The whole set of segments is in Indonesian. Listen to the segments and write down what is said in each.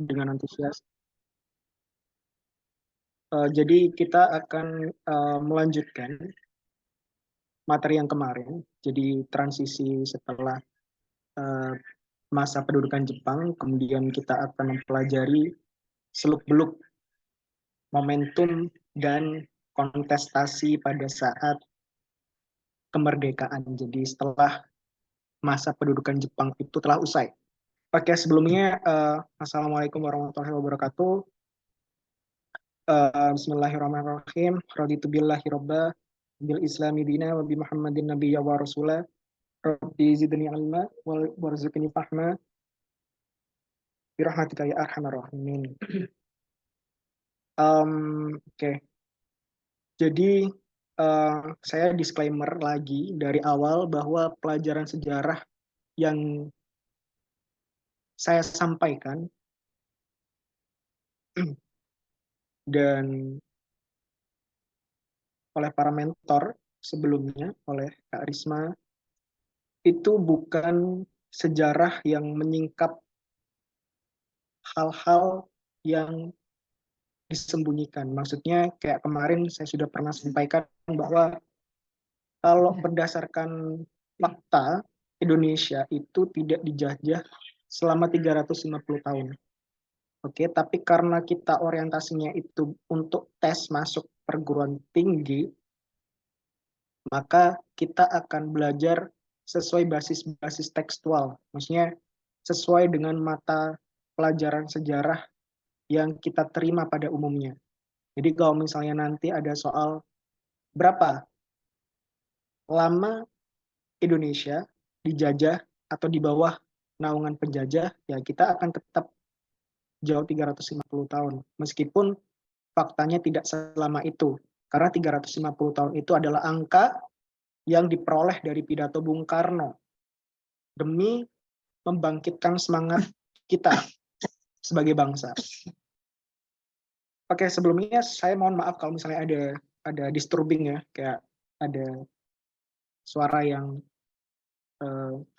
dengan antusias. Jadi kita akan melanjutkan materi yang kemarin. Jadi transisi setelah uh, masa pendudukan Jepang, kemudian kita akan mempelajari seluk-beluk momentum dan kontestasi pada saat kemerdekaan. Jadi setelah masa pendudukan Jepang itu telah usai. Oke, sebelumnya Assalamualaikum warahmatullahi wabarakatuh. Bismillahirrahmanirrahim. Raditu billahi robba, bil islami dina, wa bi Muhammadin nabiyya wa rasulah. Rabbi zidni ilma warzuqni fahma birahmatika ya arhamar rahimin. Oke. Jadi saya disclaimer lagi dari awal bahwa pelajaran sejarah yang saya sampaikan dan oleh para mentor sebelumnya, oleh Kak Risma, itu bukan sejarah yang menyingkap hal-hal yang disembunyikan. Maksudnya kayak kemarin saya sudah pernah sampaikan bahwa kalau berdasarkan fakta, Indonesia itu tidak dijajah selama 350 tahun. Oke, tapi karena kita orientasinya itu untuk tes masuk perguruan tinggi, maka kita akan belajar sesuai basis-basis tekstual. Maksudnya sesuai dengan mata pelajaran sejarah yang kita terima pada umumnya. Jadi kalau misalnya nanti ada soal berapa lama Indonesia dijajah atau di bawah naungan penjajah, ya kita akan tetap jauh 350 tahun. Meskipun faktanya tidak selama itu. Karena 350 tahun itu adalah angka yang diperoleh dari pidato Bung Karno demi membangkitkan semangat kita sebagai bangsa. Oke, sebelumnya saya mohon maaf kalau misalnya ada disturbing ya, kayak ada suara yang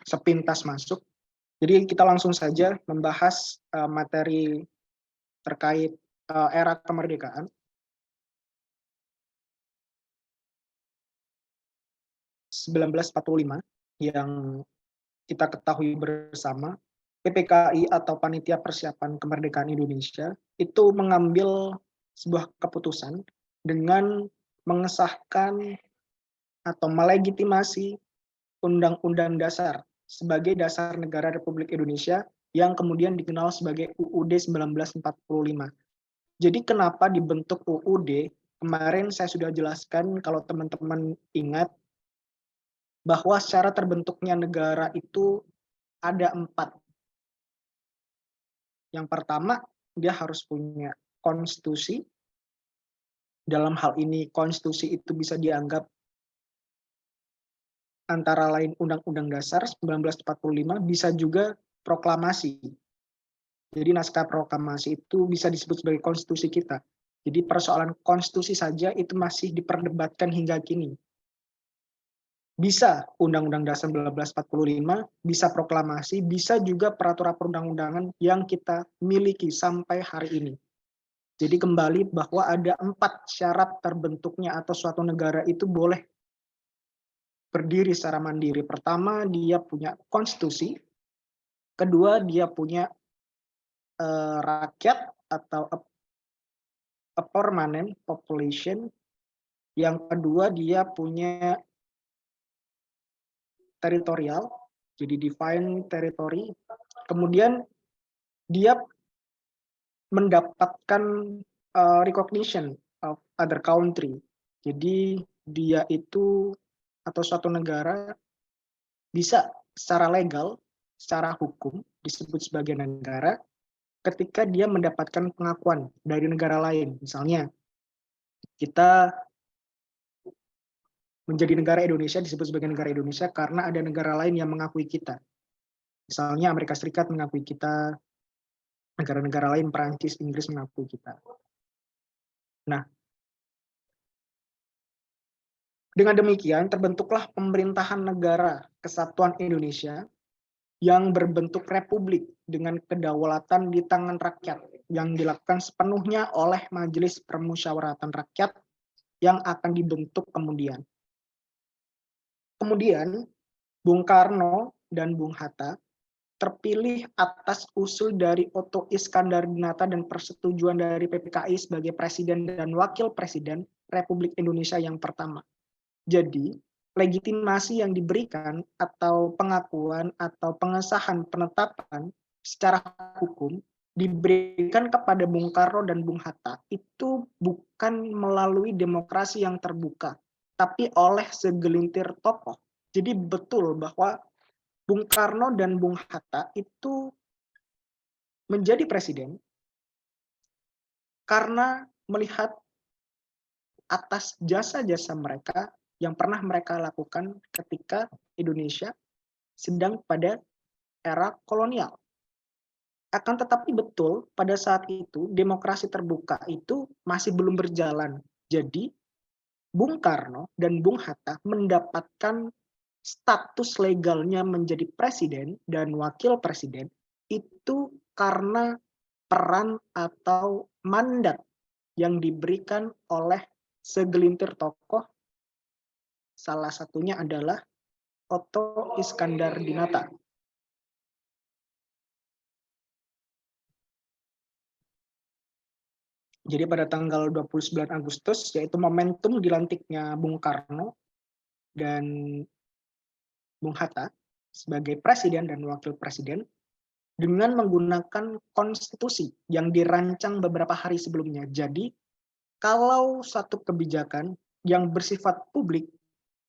sepintas masuk. Jadi kita langsung saja membahas materi terkait era kemerdekaan. (1945) yang kita ketahui bersama, PPKI atau Panitia Persiapan Kemerdekaan Indonesia itu mengambil sebuah keputusan dengan mengesahkan atau melegitimasi Undang-Undang Dasar sebagai dasar negara Republik Indonesia yang kemudian dikenal sebagai UUD 1945. Jadi kenapa dibentuk UUD? Kemarin saya sudah jelaskan, kalau teman-teman ingat, bahwa secara terbentuknya negara itu ada 4. Yang pertama, dia harus punya konstitusi. Dalam hal ini, konstitusi itu bisa dianggap antara lain Undang-Undang Dasar 1945, bisa juga proklamasi. Jadi naskah proklamasi itu bisa disebut sebagai konstitusi kita. Jadi persoalan konstitusi saja itu masih diperdebatkan hingga kini. Bisa Undang-Undang Dasar 1945, bisa proklamasi, bisa juga peraturan perundang-undangan yang kita miliki sampai hari ini. Jadi kembali bahwa ada 4 syarat terbentuknya atau suatu negara itu boleh berdiri secara mandiri. Pertama, dia punya konstitusi. Kedua, dia punya rakyat atau a permanent population. Yang kedua, dia punya teritorial, jadi define territory. Kemudian dia mendapatkan recognition of other country. Jadi dia itu atau suatu negara bisa secara legal, secara hukum disebut sebagai negara ketika dia mendapatkan pengakuan dari negara lain. Misalnya kita menjadi negara Indonesia disebut sebagai negara Indonesia karena ada negara lain yang mengakui kita. Misalnya Amerika Serikat mengakui kita, negara-negara lain, Perancis, Inggris mengakui kita. Nah, dengan demikian terbentuklah pemerintahan negara kesatuan Indonesia yang berbentuk republik dengan kedaulatan di tangan rakyat yang dilakukan sepenuhnya oleh Majelis Permusyawaratan Rakyat yang akan dibentuk kemudian. Kemudian, Bung Karno dan Bung Hatta terpilih atas usul dari Otto Iskandar-Dinata dan persetujuan dari PPKI sebagai Presiden dan Wakil Presiden Republik Indonesia yang pertama. Jadi, legitimasi yang diberikan atau pengakuan atau pengesahan penetapan secara hukum diberikan kepada Bung Karno dan Bung Hatta itu bukan melalui demokrasi yang terbuka, tapi oleh segelintir tokoh. Jadi betul bahwa Bung Karno dan Bung Hatta itu menjadi presiden karena melihat atas jasa-jasa mereka yang pernah mereka lakukan ketika Indonesia sedang pada era kolonial. Akan tetapi betul pada saat itu demokrasi terbuka itu masih belum berjalan. Jadi Bung Karno dan Bung Hatta mendapatkan status legalnya menjadi presiden dan wakil presiden itu karena peran atau mandat yang diberikan oleh segelintir tokoh, salah satunya adalah Otto Iskandar-Dinata. Jadi pada tanggal 29 Agustus, yaitu momentum dilantiknya Bung Karno dan Bung Hatta sebagai presiden dan wakil presiden, dengan menggunakan konstitusi yang dirancang beberapa hari sebelumnya. Jadi, kalau satu kebijakan yang bersifat publik,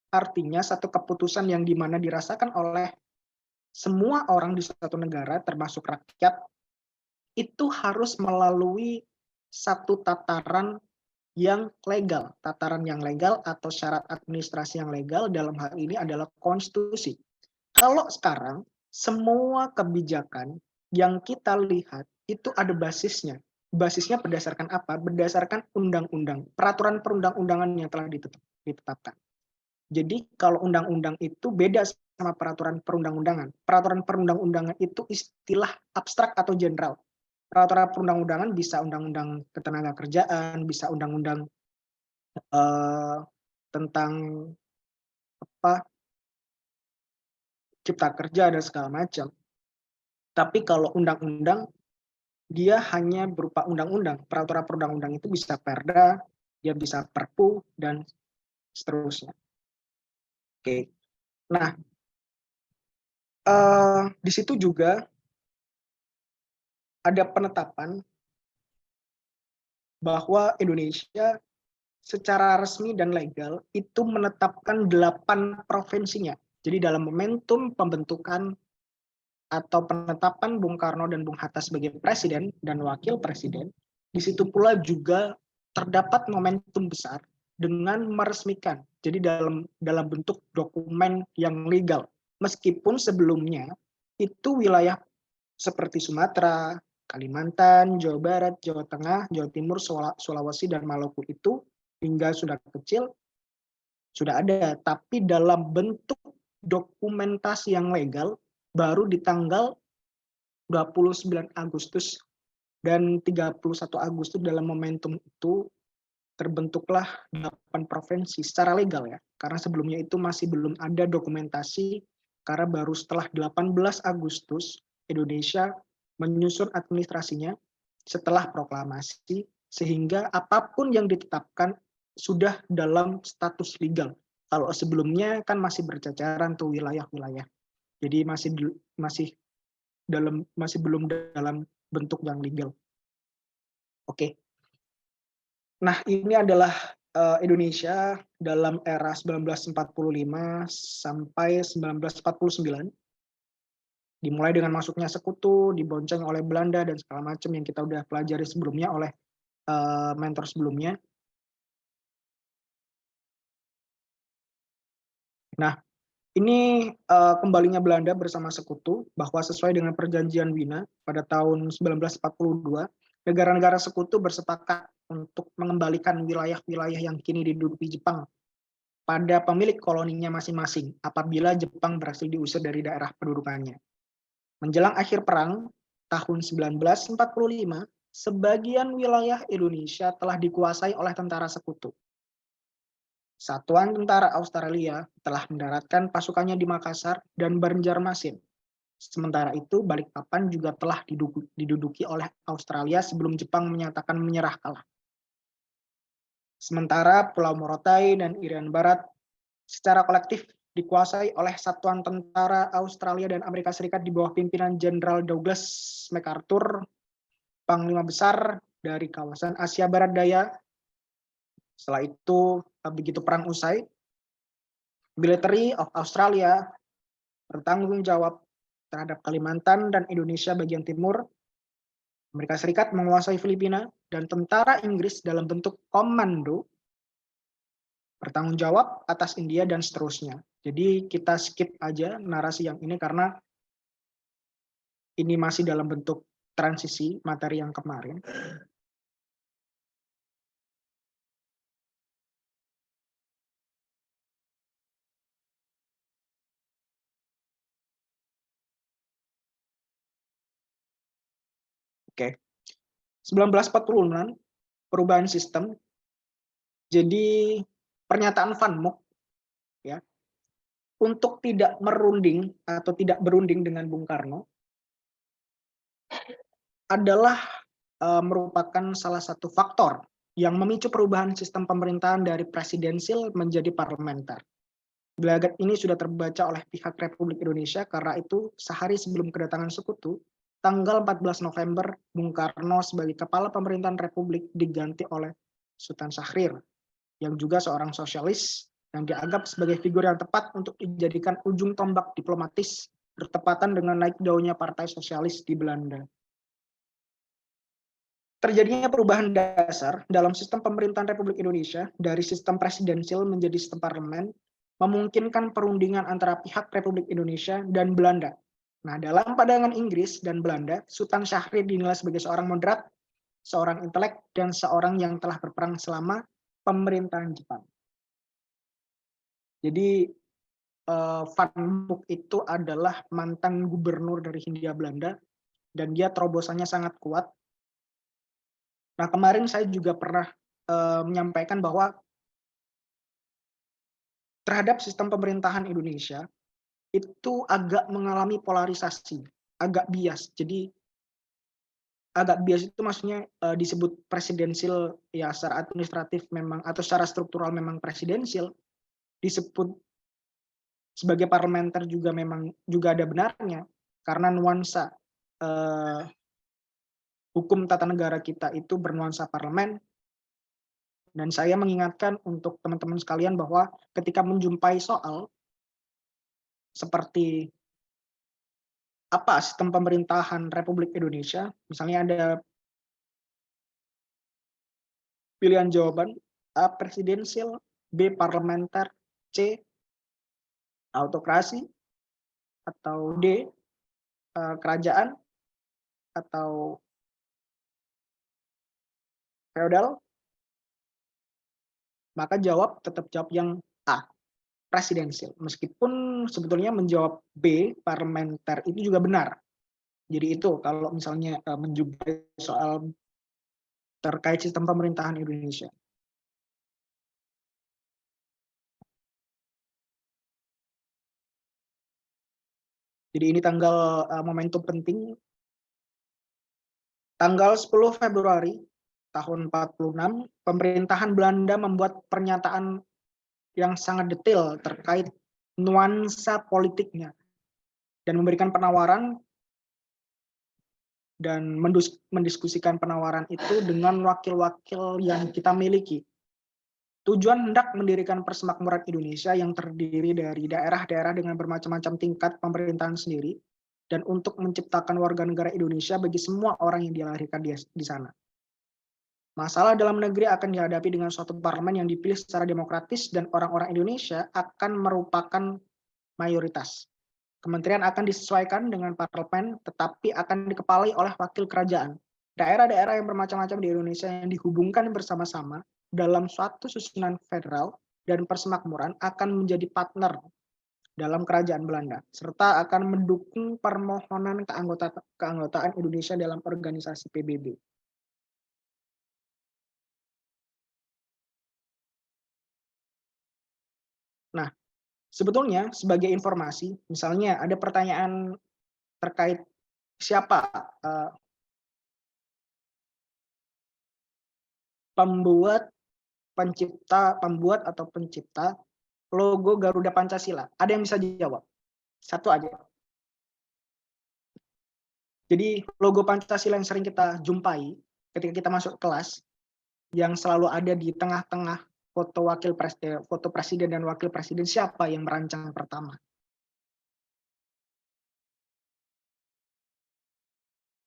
artinya satu keputusan yang dimana dirasakan oleh semua orang di suatu negara, termasuk rakyat, itu harus melalui satu tataran yang legal. Tataran yang legal atau syarat administrasi yang legal dalam hal ini adalah konstitusi. Kalau sekarang, semua kebijakan yang kita lihat itu ada basisnya. Basisnya berdasarkan apa? Berdasarkan undang-undang, peraturan perundang-undangan yang telah ditetapkan. Jadi kalau undang-undang itu beda sama peraturan perundang-undangan. Peraturan perundang-undangan itu istilah abstrak atau general. Peraturan perundang-undangan bisa undang-undang ketenagakerjaan, bisa undang-undang tentang apa cipta kerja dan segala macam. Tapi kalau undang-undang, dia hanya berupa undang-undang. Peraturan perundang-undang itu bisa perda, dia bisa perpu, dan seterusnya. Oke. Nah, di situ juga ada penetapan bahwa Indonesia secara resmi dan legal itu menetapkan 8 provinsinya. Jadi dalam momentum pembentukan atau penetapan Bung Karno dan Bung Hatta sebagai presiden dan wakil presiden, di situ pula juga terdapat momentum besar dengan meresmikan. Jadi dalam bentuk dokumen yang legal. Meskipun sebelumnya itu wilayah seperti Sumatera, Kalimantan, Jawa Barat, Jawa Tengah, Jawa Timur, Sulawesi, dan Maluku itu hingga sudah kecil sudah ada, tapi dalam bentuk dokumentasi yang legal baru di tanggal 29 Agustus dan 31 Agustus dalam momentum itu terbentuklah 8 provinsi secara legal ya. Karena sebelumnya itu masih belum ada dokumentasi karena baru setelah 18 Agustus Indonesia menyusun administrasinya setelah proklamasi sehingga apapun yang ditetapkan sudah dalam status legal. Kalau sebelumnya kan masih berceceran tuh wilayah-wilayah. Jadi masih belum dalam bentuk yang legal. Oke. Nah, ini adalah Indonesia dalam era 1945 sampai 1949. Dimulai dengan masuknya sekutu, dibonceng oleh Belanda dan segala macam yang kita udah pelajari sebelumnya oleh mentor sebelumnya. Nah, ini kembalinya Belanda bersama sekutu bahwa sesuai dengan perjanjian Wina pada tahun 1942, negara-negara sekutu bersepakat untuk mengembalikan wilayah-wilayah yang kini diduduki Jepang pada pemilik koloninya masing-masing apabila Jepang berhasil diusir dari daerah pendudukannya. Menjelang akhir perang tahun 1945, sebagian wilayah Indonesia telah dikuasai oleh tentara sekutu. Satuan Tentara Australia telah mendaratkan pasukannya di Makassar dan Banjarmasin. Sementara itu, Balikpapan juga telah diduduki oleh Australia sebelum Jepang menyatakan menyerah kalah. Sementara Pulau Morotai dan Irian Barat secara kolektif dikuasai oleh Satuan Tentara Australia dan Amerika Serikat di bawah pimpinan Jenderal Douglas MacArthur, Panglima Besar dari kawasan Asia Barat Daya. Setelah itu, begitu perang usai, Military of Australia bertanggung jawab terhadap Kalimantan dan Indonesia bagian timur. Amerika Serikat menguasai Filipina, dan tentara Inggris dalam bentuk komando bertanggung jawab atas India dan seterusnya. Jadi kita skip aja narasi yang ini karena ini masih dalam bentuk transisi materi yang kemarin. Oke. 1946 perubahan sistem. Jadi pernyataan Van Mook ya untuk tidak merunding atau tidak berunding dengan Bung Karno adalah merupakan salah satu faktor yang memicu perubahan sistem pemerintahan dari presidensil menjadi parlementer. Gelagat ini sudah terbaca oleh pihak Republik Indonesia karena itu sehari sebelum kedatangan sekutu, tanggal 14 November, Bung Karno sebagai kepala pemerintahan Republik diganti oleh Sultan Syahrir, yang juga seorang sosialis yang dianggap sebagai figur yang tepat untuk dijadikan ujung tombak diplomatis bertepatan dengan naik daunnya Partai Sosialis di Belanda. Terjadinya perubahan dasar dalam sistem pemerintahan Republik Indonesia dari sistem presidensil menjadi sistem parlemen memungkinkan perundingan antara pihak Republik Indonesia dan Belanda. Nah, dalam pandangan Inggris dan Belanda, Sultan Syahrir dinilai sebagai seorang moderat, seorang intelek, dan seorang yang telah berperang selama pemerintahan Jepang. Jadi Van Mook itu adalah mantan gubernur dari Hindia Belanda dan dia terobosannya sangat kuat. Nah, kemarin saya juga pernah menyampaikan bahwa terhadap sistem pemerintahan Indonesia itu agak mengalami polarisasi, agak bias. Jadi agak bias itu maksudnya disebut presidensil ya secara administratif memang atau secara struktural memang presidensil, disebut sebagai parlementer juga memang juga ada benarnya karena nuansa hukum tata negara kita itu bernuansa parlemen. Dan saya mengingatkan untuk teman-teman sekalian bahwa ketika menjumpai soal seperti apa sistem pemerintahan Republik Indonesia, misalnya ada pilihan jawaban A. Presidensil, B. Parlementer, C. Autokrasi, atau D. Kerajaan, atau feodal, maka tetap jawab yang A. Presidensil. Meskipun sebetulnya menjawab B. Parlementer itu juga benar. Jadi itu kalau misalnya menjumpai soal terkait sistem pemerintahan Indonesia. Jadi ini tanggal momentum penting. Tanggal 10 Februari tahun 46, pemerintahan Belanda membuat pernyataan yang sangat detail terkait nuansa politiknya dan memberikan penawaran dan mendiskusikan penawaran itu dengan wakil-wakil yang kita miliki. Tujuan hendak mendirikan Persemakmuran Indonesia yang terdiri dari daerah-daerah dengan bermacam-macam tingkat pemerintahan sendiri dan untuk menciptakan warga negara Indonesia bagi semua orang yang dilahirkan di sana. Masalah dalam negeri akan dihadapi dengan suatu parlemen yang dipilih secara demokratis dan orang-orang Indonesia akan merupakan mayoritas. Kementerian akan disesuaikan dengan parlemen tetapi akan dikepalai oleh wakil kerajaan. Daerah-daerah yang bermacam-macam di Indonesia yang dihubungkan bersama-sama dalam suatu susunan federal dan persemakmuran akan menjadi partner dalam kerajaan Belanda, serta akan mendukung permohonan keanggotaan Indonesia dalam organisasi PBB. Nah, sebetulnya sebagai informasi, misalnya ada pertanyaan terkait siapa pembuat atau pencipta logo Garuda Pancasila. Ada yang bisa jawab? Satu aja. Jadi logo Pancasila yang sering kita jumpai ketika kita masuk kelas, yang selalu ada di tengah-tengah foto presiden dan wakil presiden, siapa yang merancang pertama?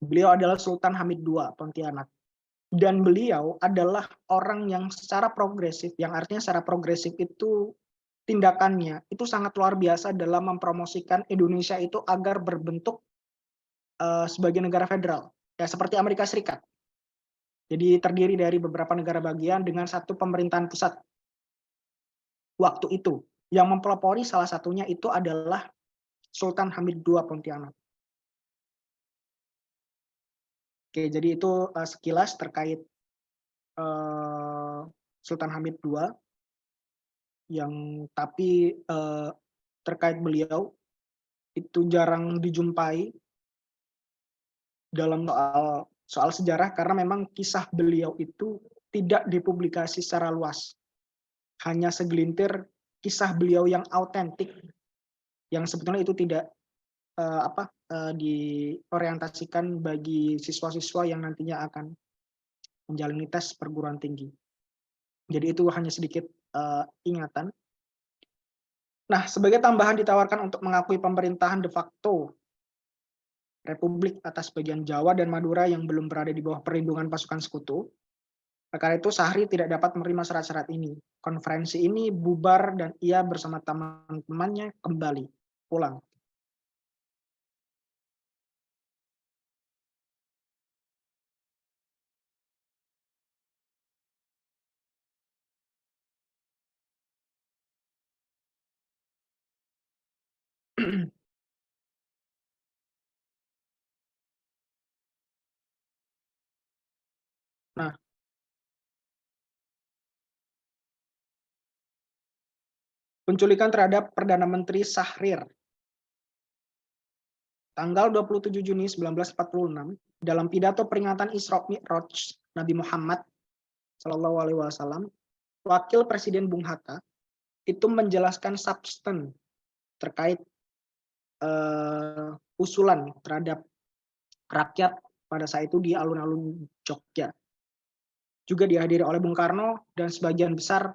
Beliau adalah Sultan Hamid II Pontianak. Dan beliau adalah orang yang secara progresif, yang artinya secara progresif itu tindakannya itu sangat luar biasa dalam mempromosikan Indonesia itu agar berbentuk sebagai negara federal, ya seperti Amerika Serikat. Jadi terdiri dari beberapa negara bagian dengan satu pemerintahan pusat. Waktu itu, yang mempelopori salah satunya itu adalah Sultan Hamid II Pontianak. Oke, jadi itu sekilas terkait Sultan Hamid II, yang tapi terkait beliau itu jarang dijumpai dalam soal sejarah karena memang kisah beliau itu tidak dipublikasi secara luas. Hanya segelintir kisah beliau yang autentik, yang sebetulnya itu tidak diorientasikan bagi siswa-siswa yang nantinya akan menjalani tes perguruan tinggi. Jadi itu hanya sedikit ingatan. Nah, sebagai tambahan ditawarkan untuk mengakui pemerintahan de facto Republik atas bagian Jawa dan Madura yang belum berada di bawah perlindungan pasukan sekutu. Karena itu Sahri tidak dapat menerima syarat-syarat ini. Konferensi ini bubar dan ia bersama teman-temannya kembali pulang. Nah, penculikan terhadap Perdana Menteri Syahrir. Tanggal 27 Juni 1946, dalam pidato peringatan Isra Mi'raj Nabi Muhammad SAW, Wakil Presiden Bung Hatta itu menjelaskan substan terkait usulan terhadap rakyat pada saat itu di alun-alun Jogja. Juga dihadiri oleh Bung Karno dan sebagian besar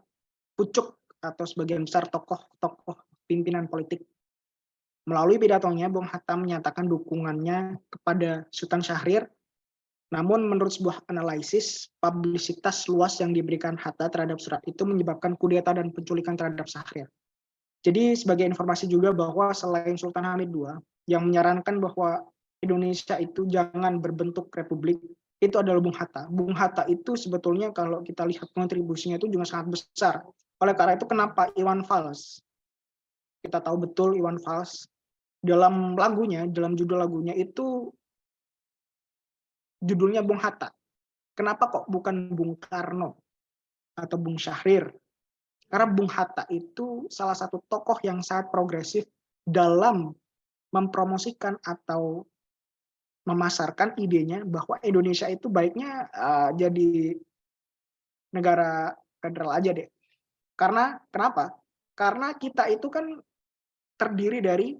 pucuk atau sebagian besar tokoh-tokoh pimpinan politik. Melalui pidatonya, Bung Hatta menyatakan dukungannya kepada Sultan Syahrir. Namun menurut sebuah analisis, publisitas luas yang diberikan Hatta terhadap surat itu menyebabkan kudeta dan penculikan terhadap Syahrir. Jadi sebagai informasi juga bahwa selain Sultan Hamid II yang menyarankan bahwa Indonesia itu jangan berbentuk republik, itu adalah Bung Hatta. Bung Hatta itu sebetulnya kalau kita lihat kontribusinya itu juga sangat besar. Oleh karena itu kenapa Iwan Fals, kita tahu betul Iwan Fals, dalam lagunya, dalam judul lagunya itu judulnya Bung Hatta. Kenapa kok bukan Bung Karno atau Bung Syahrir? Karena Bung Hatta itu salah satu tokoh yang sangat progresif dalam mempromosikan atau memasarkan idenya bahwa Indonesia itu baiknya jadi negara federal aja deh. Karena kenapa? Karena kita itu kan terdiri dari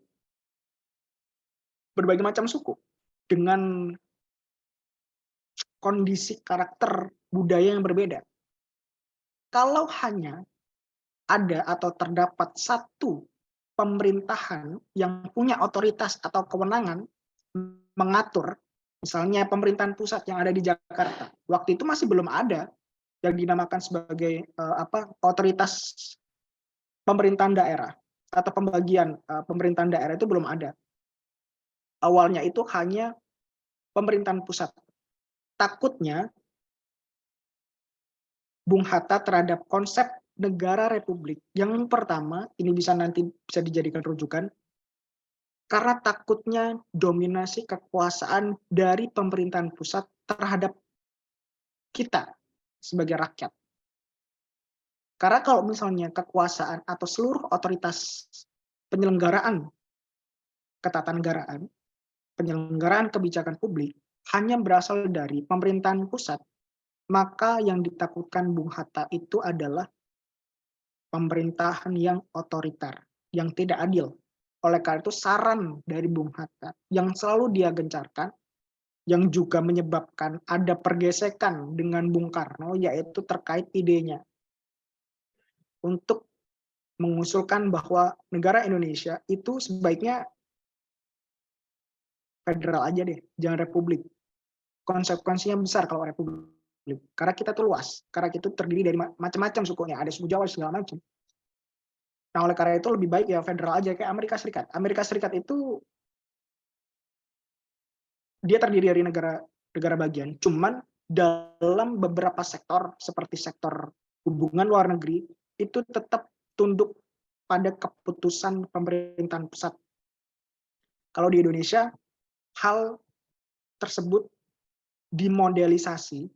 berbagai macam suku dengan kondisi karakter budaya yang berbeda. Kalau hanya ada atau terdapat satu pemerintahan yang punya otoritas atau kewenangan mengatur, misalnya pemerintahan pusat yang ada di Jakarta, waktu itu masih belum ada yang dinamakan sebagai otoritas pemerintahan daerah atau pembagian pemerintahan daerah, itu belum ada. Awalnya itu hanya pemerintahan pusat. Takutnya Bung Hatta terhadap konsep negara republik yang pertama, ini nanti bisa dijadikan rujukan, karena takutnya dominasi kekuasaan dari pemerintahan pusat terhadap kita sebagai rakyat. Karena kalau misalnya kekuasaan atau seluruh otoritas penyelenggaraan ketatanegaraan, penyelenggaraan kebijakan publik hanya berasal dari pemerintahan pusat, maka yang ditakutkan Bung Hatta itu adalah pemerintahan yang otoriter, yang tidak adil. Oleh karena itu saran dari Bung Hatta yang selalu dia gencarkan, yang juga menyebabkan ada pergesekan dengan Bung Karno, yaitu terkait idenya untuk mengusulkan bahwa negara Indonesia itu sebaiknya federal aja deh, jangan republik. Konsekuensinya besar kalau republik. Karena kita tuh luas, karena kita terdiri dari macam-macam sukunya, ada suku Jawa segala macam. Nah, oleh karena itu lebih baik ya federal aja kayak Amerika Serikat. Amerika Serikat itu dia terdiri dari negara bagian, cuman dalam beberapa sektor seperti sektor hubungan luar negeri itu tetap tunduk pada keputusan pemerintahan pusat. Kalau di Indonesia hal tersebut dimodelisasi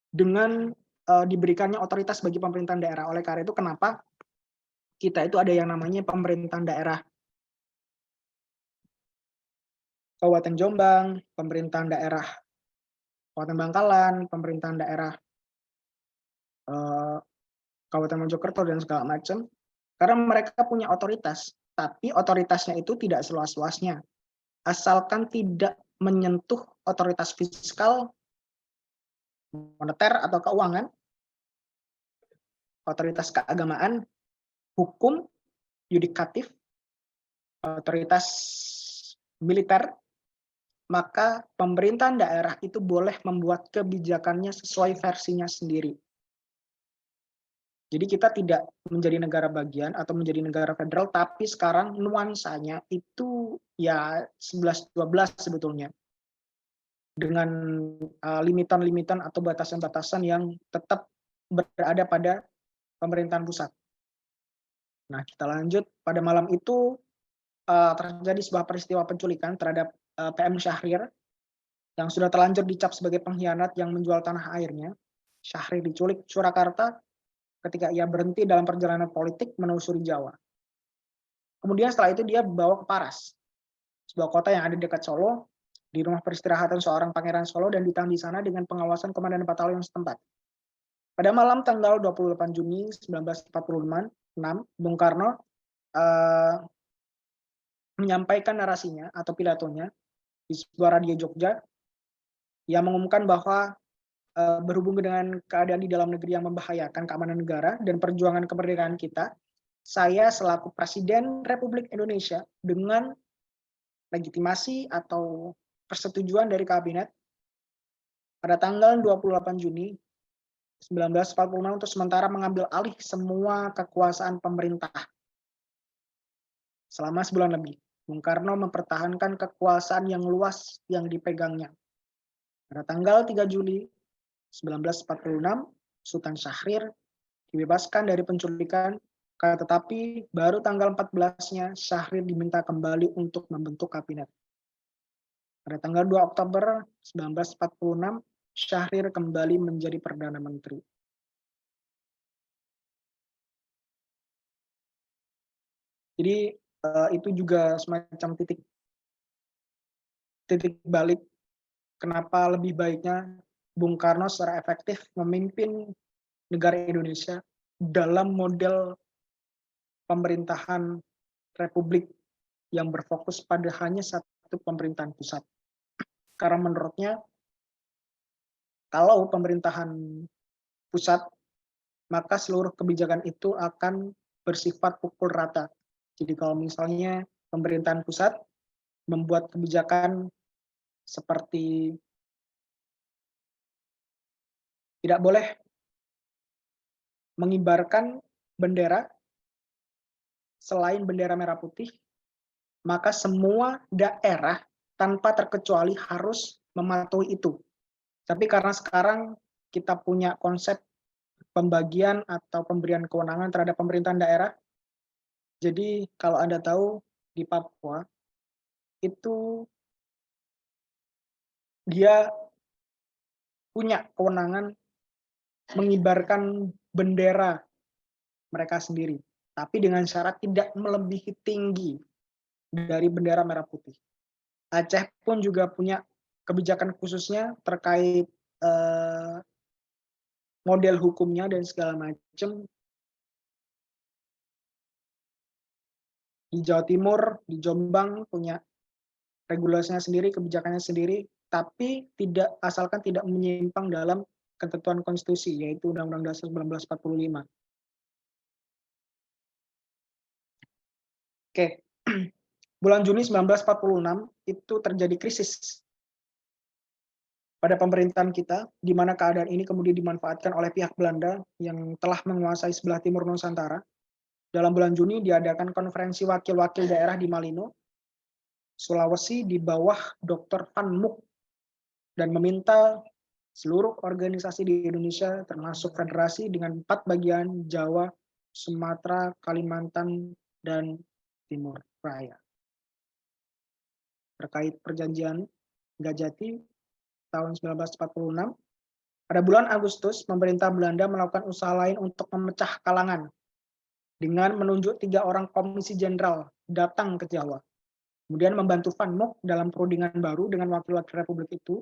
dengan diberikannya otoritas bagi pemerintahan daerah. Oleh karena itu kenapa kita itu ada yang namanya pemerintahan daerah Kabupaten Jombang, pemerintahan daerah Kabupaten Bangkalan, pemerintahan daerah Kabupaten Mojokerto dan segala macam, karena mereka punya otoritas, tapi otoritasnya itu tidak seluas-luasnya, asalkan tidak menyentuh otoritas fiskal, moneter atau keuangan, otoritas keagamaan, hukum, yudikatif, otoritas militer, maka pemerintahan daerah itu boleh membuat kebijakannya sesuai versinya sendiri. Jadi kita tidak menjadi negara bagian atau menjadi negara federal, tapi sekarang nuansanya itu ya 11-12 sebetulnya. Dengan limitan-limitan atau batasan-batasan yang tetap berada pada pemerintahan pusat. Nah, kita lanjut. Pada malam itu terjadi sebuah peristiwa penculikan terhadap PM Syahrir yang sudah terlanjur dicap sebagai pengkhianat yang menjual tanah airnya. Syahrir diculik Surakarta ketika ia berhenti dalam perjalanan politik menelusuri Jawa. Kemudian setelah itu dia dibawa ke Paras, sebuah kota yang ada di dekat Solo, di rumah peristirahatan seorang pangeran Solo dan ditahan di sana dengan pengawasan komandan batalion setempat. Pada malam tanggal 28 Juni 1946, Bung Karno menyampaikan narasinya atau pidatonya di sebuah radio Jogja yang mengumumkan bahwa berhubung dengan keadaan di dalam negeri yang membahayakan keamanan negara dan perjuangan kemerdekaan kita, saya selaku Presiden Republik Indonesia dengan legitimasi atau persetujuan dari Kabinet pada tanggal 28 Juni 1946 untuk sementara mengambil alih semua kekuasaan pemerintah. Selama sebulan lebih, Bung Karno mempertahankan kekuasaan yang luas yang dipegangnya. Pada tanggal 3 Juli 1946, Sultan Syahrir dibebaskan dari penculikan, tetapi baru tanggal 14-nya Syahrir diminta kembali untuk membentuk kabinet. Pada tanggal 2 Oktober 1946, Syahrir kembali menjadi Perdana Menteri. Jadi itu juga semacam titik balik kenapa lebih baiknya Bung Karno secara efektif memimpin negara Indonesia dalam model pemerintahan republik yang berfokus pada hanya satu pemerintahan pusat. Karena menurutnya kalau pemerintahan pusat, maka seluruh kebijakan itu akan bersifat pukul rata. Jadi kalau misalnya pemerintahan pusat membuat kebijakan seperti tidak boleh mengibarkan bendera selain bendera merah putih, maka semua daerah tanpa terkecuali harus mematuhi itu. Tapi karena sekarang kita punya konsep pembagian atau pemberian kewenangan terhadap pemerintahan daerah. Jadi kalau Anda tahu di Papua itu dia punya kewenangan mengibarkan bendera mereka sendiri, tapi dengan syarat tidak melebihi tinggi dari bendera merah putih. Aceh pun juga punya kebijakan khususnya terkait model hukumnya dan segala macam. Di Jawa Timur, di Jombang punya regulasinya sendiri, kebijakannya sendiri, tapi asalkan tidak menyimpang dalam ketentuan konstitusi, yaitu Undang-Undang Dasar 1945. Oke, bulan Juni 1946 itu terjadi krisis pada pemerintahan kita, di mana keadaan ini kemudian dimanfaatkan oleh pihak Belanda yang telah menguasai sebelah timur Nusantara. Dalam bulan Juni diadakan konferensi wakil-wakil daerah di Malino, Sulawesi di bawah Dr. Van Mook dan meminta seluruh organisasi di Indonesia termasuk federasi dengan 4 bagian Jawa, Sumatera, Kalimantan, dan Timur Raya. Terkait perjanjian Gajati tahun 1946, pada bulan Agustus pemerintah Belanda melakukan usaha lain untuk memecah kalangan dengan menunjuk 3 orang komisi jenderal datang ke Jawa. Kemudian membantu Van Mook dalam perundingan baru dengan wakil-wakil Republik itu.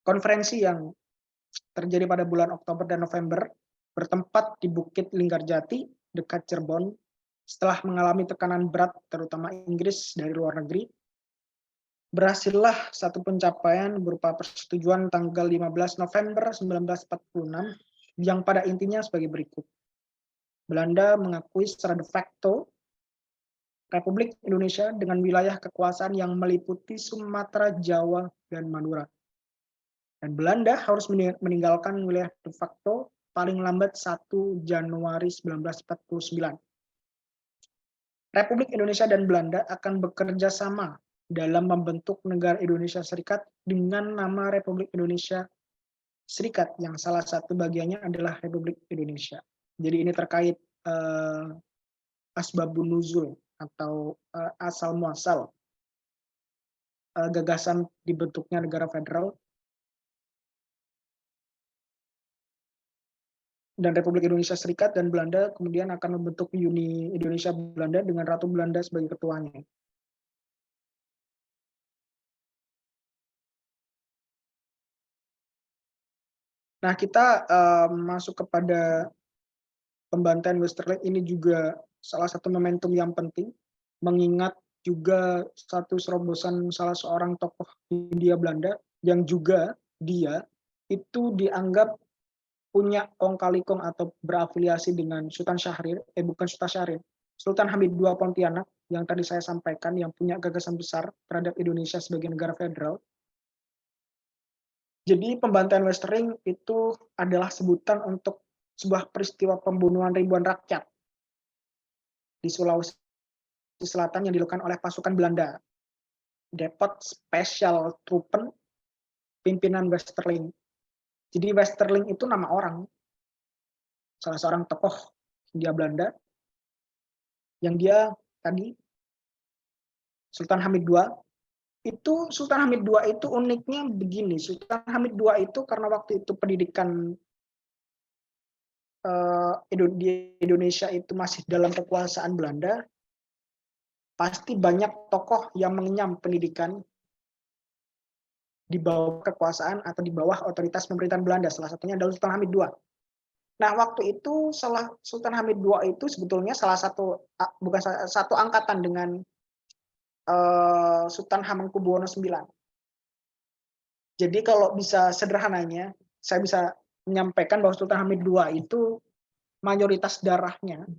Konferensi yang terjadi pada bulan Oktober dan November bertempat di Bukit Linggarjati dekat Cirebon. Setelah mengalami tekanan berat terutama Inggris dari luar negeri, berhasillah satu pencapaian berupa persetujuan tanggal 15 November 1946 yang pada intinya sebagai berikut. Belanda mengakui secara de facto Republik Indonesia dengan wilayah kekuasaan yang meliputi Sumatera, Jawa, dan Madura. Dan Belanda harus meninggalkan wilayah de facto paling lambat 1 Januari 1949. Republik Indonesia dan Belanda akan bekerja sama dalam membentuk negara Indonesia Serikat dengan nama Republik Indonesia Serikat yang salah satu bagiannya adalah Republik Indonesia. Jadi ini terkait asbabun nuzul atau asal muasal gagasan dibentuknya negara federal dan Republik Indonesia Serikat, dan Belanda kemudian akan membentuk Uni Indonesia Belanda dengan Ratu Belanda sebagai ketuanya. Nah, kita masuk kepada pembantaian Westerling ini juga salah satu momentum yang penting, mengingat juga satu serombosan salah seorang tokoh Hindia Belanda yang juga dia itu dianggap punya kong kali kong atau berafiliasi dengan Sultan Syahrir, bukan Sultan Syahrir, Sultan Hamid II Pontianak yang tadi saya sampaikan, yang punya gagasan besar terhadap Indonesia sebagai negara federal. Jadi pembantaian Westerling itu adalah sebutan untuk sebuah peristiwa pembunuhan ribuan rakyat di Sulawesi Selatan yang dilakukan oleh pasukan Belanda, Depot Special Truppen, pimpinan Westerling. Jadi Westerling itu nama orang, salah seorang tokoh Hindia Belanda, yang dia tadi Sultan Hamid II. Sultan Hamid II itu uniknya begini, Sultan Hamid II itu karena waktu itu pendidikan di Indonesia itu masih dalam kekuasaan Belanda, pasti banyak tokoh yang mengenyam pendidikan di bawah kekuasaan atau di bawah otoritas pemerintahan Belanda, salah satunya adalah Sultan Hamid II. Nah, waktu itu Sultan Hamid II itu sebetulnya bukan satu angkatan dengan Sultan Hamengkubuwono IX. Jadi kalau bisa sederhananya, saya bisa menyampaikan bahwa Sultan Hamid II itu mayoritas darahnya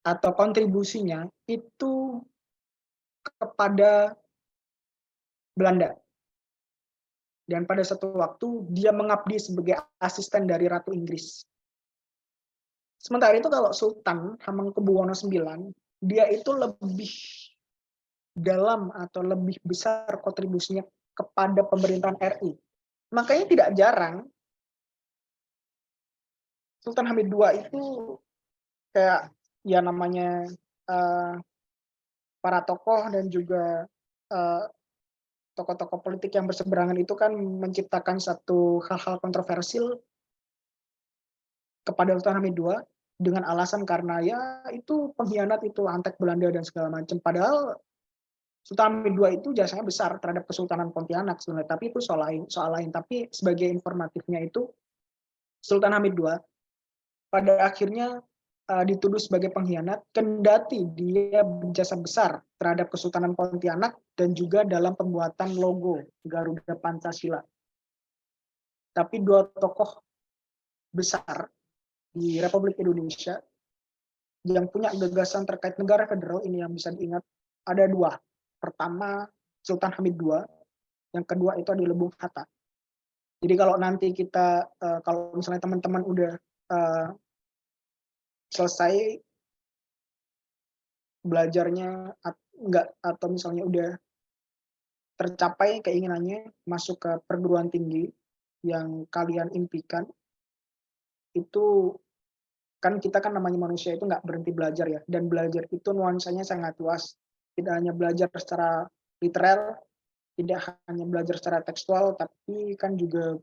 atau kontribusinya itu kepada Belanda. Dan pada satu waktu dia mengabdi sebagai asisten dari Ratu Inggris. Sementara itu kalau Sultan Hamengkubuwono IX, dia itu lebih dalam atau lebih besar kontribusinya kepada pemerintahan RI. Makanya tidak jarang Sultan Hamid II itu kayak ya namanya para tokoh dan juga tokoh-tokoh politik yang berseberangan itu kan menciptakan satu hal-hal kontroversial kepada Sultan Hamid II dengan alasan karena ya itu pengkhianat, itu antek Belanda dan segala macam. Padahal Sultan Hamid II itu jasanya besar terhadap Kesultanan Pontianak sebenarnya, tapi itu soal lain. Tapi sebagai informatifnya itu Sultan Hamid II pada akhirnya dituduh sebagai pengkhianat, kendati dia berjasa besar terhadap Kesultanan Pontianak dan juga dalam pembuatan logo Garuda Pancasila. Tapi dua tokoh besar di Republik Indonesia yang punya gagasan terkait negara federal ini yang bisa diingat ada dua. Pertama Sultan Hamid II, yang kedua itu adalah Bung Hatta. Jadi kalau nanti kita, kalau misalnya teman-teman udah selesai belajarnya atau misalnya udah tercapai keinginannya masuk ke perguruan tinggi yang kalian impikan, itu kan kita kan namanya manusia itu nggak berhenti belajar ya, dan belajar itu nuansanya sangat luas. Tidak hanya belajar secara literal, tidak hanya belajar secara tekstual, tapi kan juga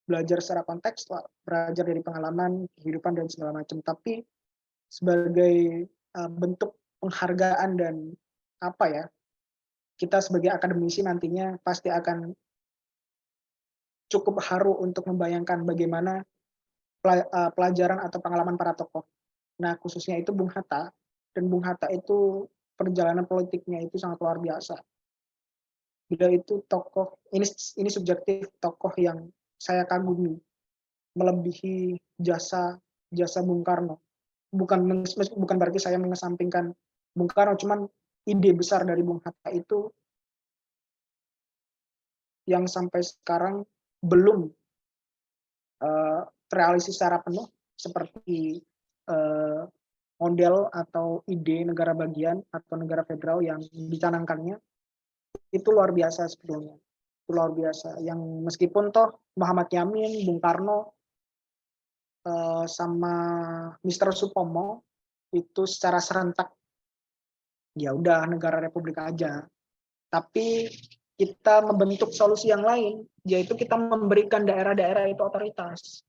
belajar secara kontekstual, belajar dari pengalaman, kehidupan, dan segala macam. Tapi sebagai bentuk penghargaan dan apa ya, kita sebagai akademisi nantinya pasti akan cukup haru untuk membayangkan bagaimana pelajaran atau pengalaman para tokoh. Nah, khususnya itu Bung Hatta, dan Bung Hatta itu perjalanan politiknya itu sangat luar biasa. Beliau itu tokoh, ini subjektif, tokoh yang saya kagumi, melebihi jasa Bung Karno. Bukan berarti saya mengesampingkan Bung Karno, cuman ide besar dari Bung Hatta itu yang sampai sekarang belum terrealisasi secara penuh, seperti model atau ide negara bagian atau negara federal yang dicanangkannya, itu luar biasa sebetulnya. Itu luar biasa. Yang meskipun toh Muhammad Yamin, Bung Karno, sama Mr. Supomo itu secara serentak ya udah negara republik aja. Tapi kita membentuk solusi yang lain, yaitu kita memberikan daerah-daerah itu otoritas.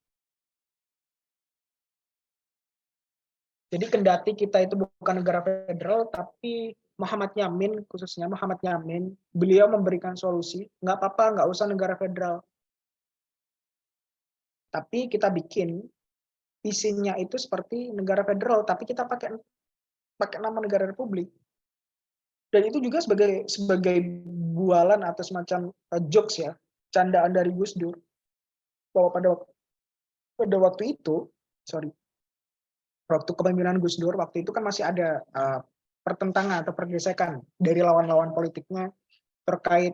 Jadi kendati kita itu bukan negara federal, tapi Muhammad Yamin, khususnya Muhammad Yamin, beliau memberikan solusi, nggak apa-apa, nggak usah negara federal. Tapi kita bikin visinya itu seperti negara federal, tapi kita pakai nama negara republik. Dan itu juga sebagai bualan atau semacam jokes ya, candaan dari Gus Dur, bahwa pada waktu itu, waktu kepemimpinan Gus Dur, waktu itu kan masih ada pertentangan atau pergesekan dari lawan-lawan politiknya terkait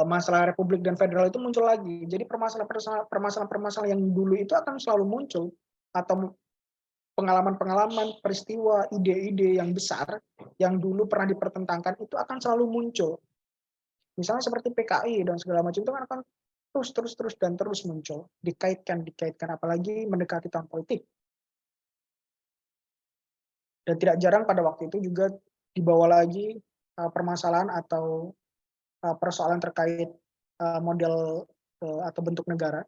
masalah republik dan federal itu muncul lagi. Jadi permasalahan-permasalahan yang dulu itu akan selalu muncul, atau pengalaman-pengalaman, peristiwa, ide-ide yang besar yang dulu pernah dipertentangkan itu akan selalu muncul. Misalnya seperti PKI dan segala macam itu kan akan terus muncul, dikaitkan, apalagi mendekati tahun politik. Dan tidak jarang pada waktu itu juga dibawa lagi permasalahan atau persoalan terkait model atau bentuk negara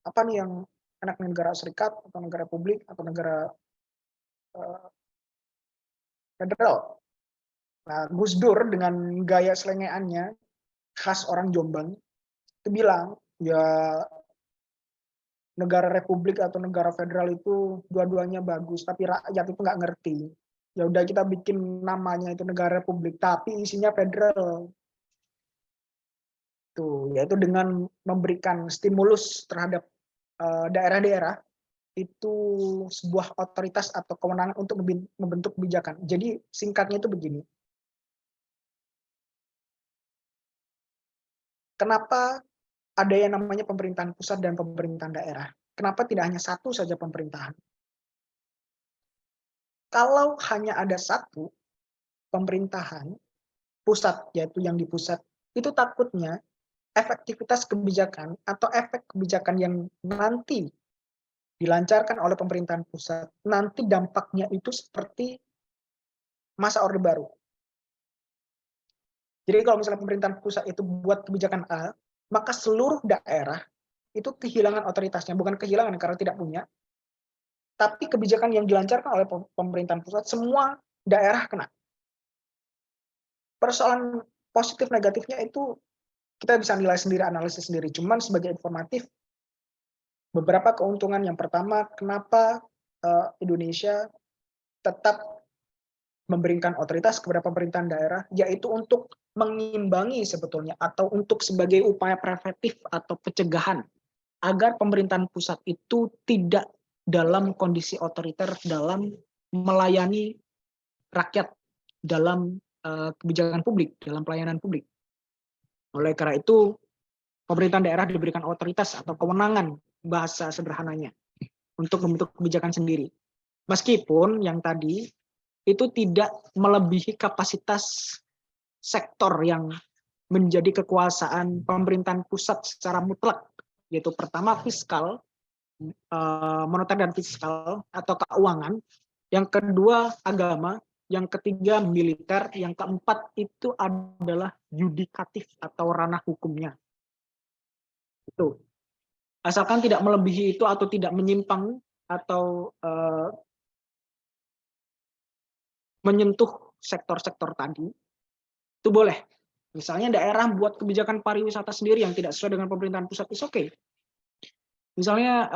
apa nih yang enak, negara serikat atau negara publik atau negara federal. Nah, Gus Dur dengan gaya selengeannya khas orang Jombang itu bilang ya negara republik atau negara federal itu dua-duanya bagus, tapi rakyat itu nggak ngerti. Ya udah kita bikin namanya itu negara republik, tapi isinya federal. Tuh, yaitu dengan memberikan stimulus terhadap daerah-daerah itu sebuah otoritas atau kewenangan untuk membentuk kebijakan. Jadi singkatnya itu begini. Kenapa ada yang namanya pemerintahan pusat dan pemerintahan daerah? Kenapa tidak hanya satu saja pemerintahan? Kalau hanya ada satu pemerintahan pusat, yaitu yang di pusat itu takutnya efektivitas kebijakan atau efek kebijakan yang nanti dilancarkan oleh pemerintahan pusat, nanti dampaknya itu seperti masa Orde Baru. Jadi kalau misalnya pemerintahan pusat itu buat kebijakan A, maka seluruh daerah itu kehilangan otoritasnya, bukan kehilangan karena tidak punya, tapi kebijakan yang dilancarkan oleh pemerintahan pusat, semua daerah kena. Persoalan positif negatifnya itu kita bisa nilai sendiri, analisis sendiri. Cuman sebagai informatif, beberapa keuntungan. Yang pertama, kenapa Indonesia tetap memberikan otoritas kepada pemerintahan daerah, yaitu untuk mengimbangi sebetulnya, atau untuk sebagai upaya preventif atau pencegahan, agar pemerintahan pusat itu tidak dalam kondisi otoriter dalam melayani rakyat dalam kebijakan publik, dalam pelayanan publik. Oleh karena itu, pemerintahan daerah diberikan otoritas atau kewenangan, bahasa sederhananya, untuk membentuk kebijakan sendiri. Meskipun yang tadi itu tidak melebihi kapasitas sektor yang menjadi kekuasaan pemerintahan pusat secara mutlak, yaitu pertama fiskal, moneter dan fiskal atau keuangan, yang kedua agama, yang ketiga militer, yang keempat itu adalah yudikatif atau ranah hukumnya. Itu. Asalkan tidak melebihi itu atau tidak menyimpang atau menyentuh sektor-sektor tadi, itu boleh. Misalnya daerah buat kebijakan pariwisata sendiri yang tidak sesuai dengan pemerintahan pusat, is okay. Misalnya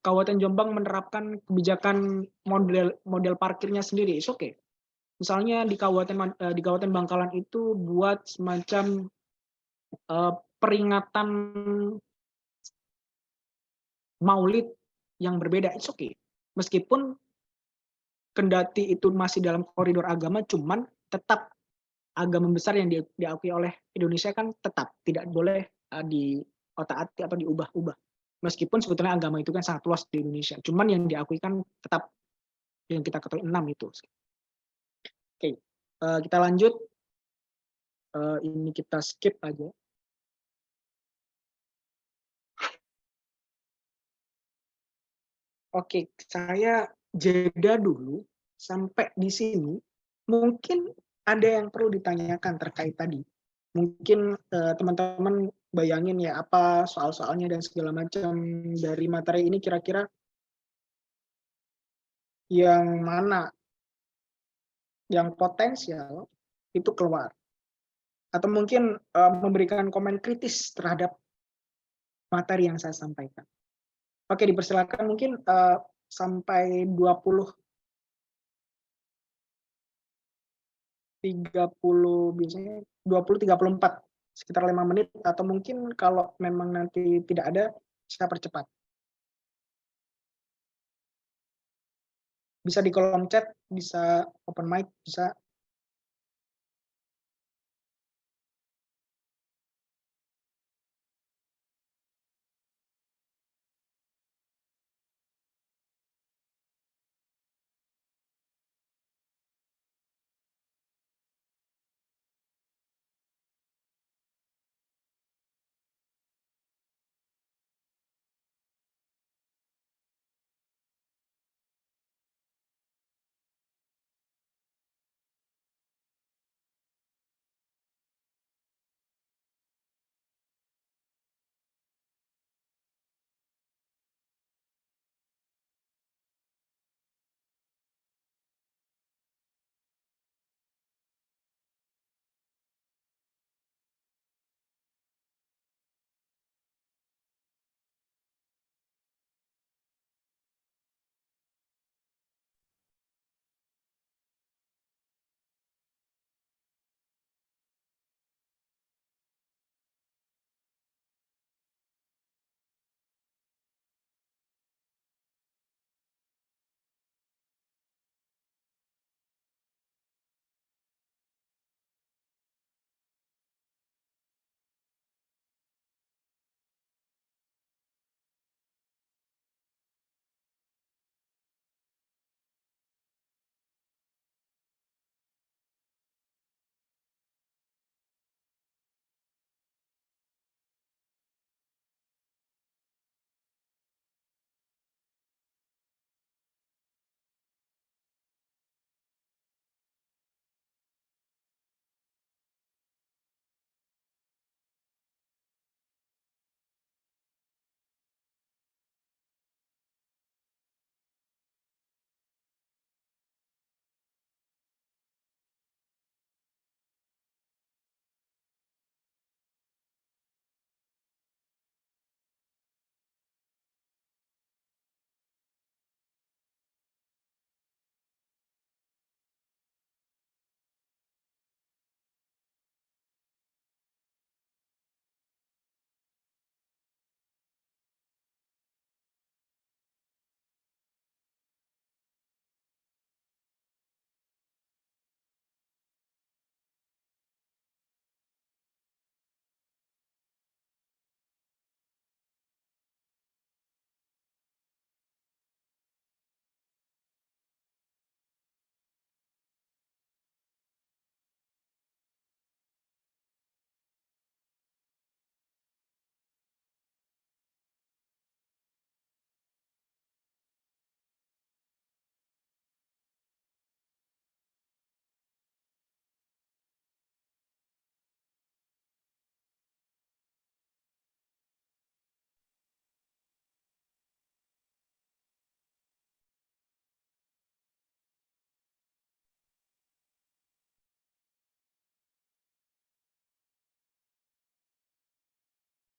Kabupaten Jombang menerapkan kebijakan model parkirnya sendiri, is okay. Misalnya di Kabupaten Bangkalan itu buat semacam peringatan Maulid yang berbeda, it's okay. Meskipun kendati itu masih dalam koridor agama, cuman tetap agama besar yang diakui oleh Indonesia kan tetap tidak boleh diotak-atik atau diubah-ubah. Meskipun sebetulnya agama itu kan sangat luas di Indonesia, cuman yang diakui kan tetap yang kita ketahui 6 itu. Oke, kita lanjut. Ini kita skip aja. Oke, saya jeda dulu sampai di sini. Mungkin ada yang perlu ditanyakan terkait tadi. Mungkin teman-teman bayangin ya apa soal-soalnya dan segala macam dari materi ini, kira-kira yang mana yang potensial itu keluar. Atau mungkin memberikan komen kritis terhadap materi yang saya sampaikan. Oke, dipersilakan mungkin sampai 30 biasanya 20-34 sekitar 5 menit, atau mungkin kalau memang nanti tidak ada saya percepat. Bisa di kolom chat, bisa open mic, bisa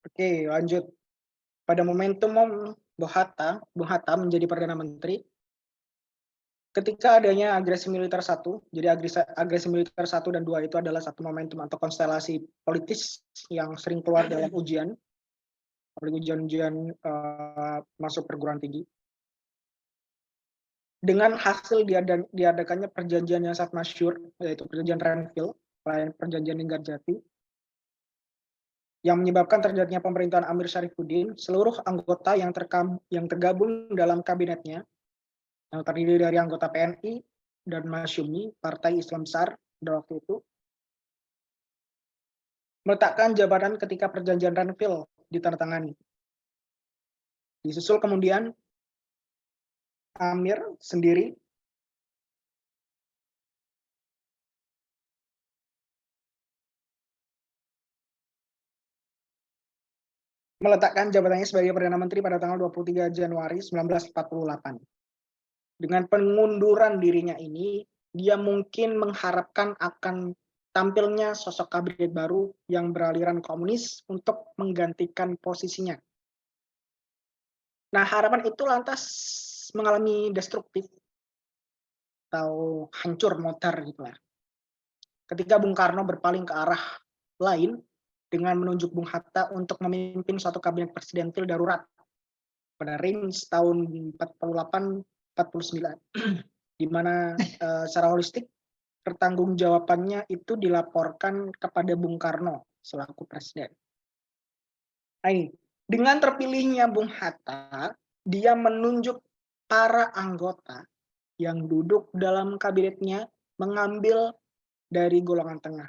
Oke, lanjut. Pada momentum Bung Hatta menjadi Perdana Menteri, ketika adanya agresi militer 1, jadi agresi militer 1 dan 2 itu adalah satu momentum atau konstelasi politis yang sering keluar dalam ujian masuk perguruan tinggi. Dengan hasil diadakannya perjanjian yang sangat masyhur, yaitu perjanjian Renville, perjanjian Linggarjati, yang menyebabkan terjadinya pemerintahan Amir Syarifuddin, seluruh anggota yang tergabung dalam kabinetnya, yang terdiri dari anggota PNI dan Masyumi, Partai Islam Besar pada waktu itu, meletakkan jabatan ketika perjanjian Renville ditandatangani. Disusul kemudian Amir sendiri meletakkan jabatannya sebagai Perdana Menteri pada tanggal 23 Januari 1948. Dengan pengunduran dirinya ini, dia mungkin mengharapkan akan tampilnya sosok kabinet baru yang beraliran komunis untuk menggantikan posisinya. Nah, harapan itu lantas mengalami destruktif atau hancur modar gitu lah. Ketika Bung Karno berpaling ke arah lain dengan menunjuk Bung Hatta untuk memimpin suatu kabinet presidentil darurat pada range tahun 48-49, di mana secara holistik pertanggungjawabannya itu dilaporkan kepada Bung Karno selaku presiden. Nah, ini dengan terpilihnya Bung Hatta, dia menunjuk para anggota yang duduk dalam kabinetnya mengambil dari golongan tengah,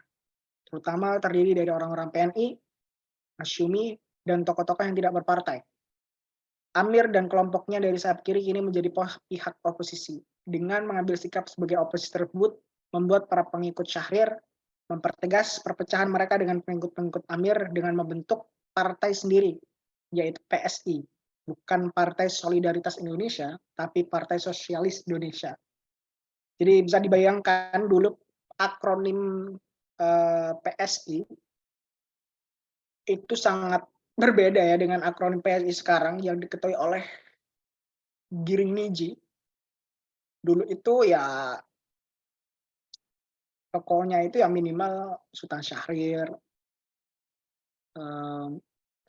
terutama terdiri dari orang-orang PNI, Masyumi, dan tokoh-tokoh yang tidak berpartai. Amir dan kelompoknya dari sayap kiri kini menjadi pihak oposisi. Dengan mengambil sikap sebagai oposisi tersebut, membuat para pengikut Syahrir mempertegas perpecahan mereka dengan pengikut-pengikut Amir dengan membentuk partai sendiri, yaitu PSI. Bukan Partai Solidaritas Indonesia, tapi Partai Sosialis Indonesia. Jadi bisa dibayangkan dulu akronim PSI itu sangat berbeda ya dengan akronim PSI sekarang yang diketahui oleh Giring Niji. Dulu itu ya tokohnya itu yang minimal Sultan Syahrir,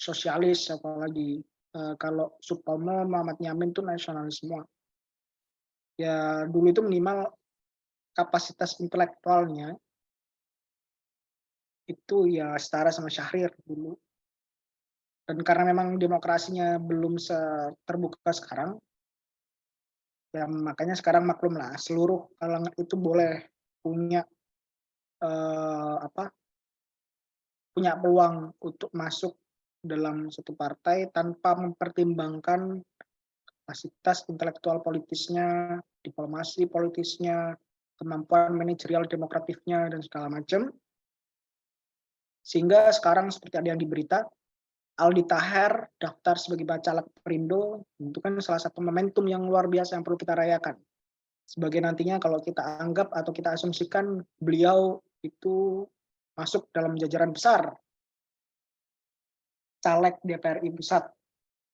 sosialis, apalagi kalau Supomo, Muhammad Yamin itu nasionalis semua. Ya dulu itu minimal kapasitas intelektualnya itu ya setara sama Syahrir dulu. Dan karena memang demokrasinya belum terbuka sekarang, ya makanya sekarang maklum lah seluruh kalangan itu boleh punya punya peluang untuk masuk dalam satu partai tanpa mempertimbangkan kapasitas intelektual politisnya, diplomasi politisnya, kemampuan manajerial demokratifnya, dan segala macam. Sehingga sekarang seperti ada yang diberita, Aldi Taher daftar sebagai bacalek Perindo, itu kan salah satu momentum yang luar biasa yang perlu kita rayakan. Sebagai nantinya kalau kita anggap atau kita asumsikan beliau itu masuk dalam jajaran besar caleg DPR pusat,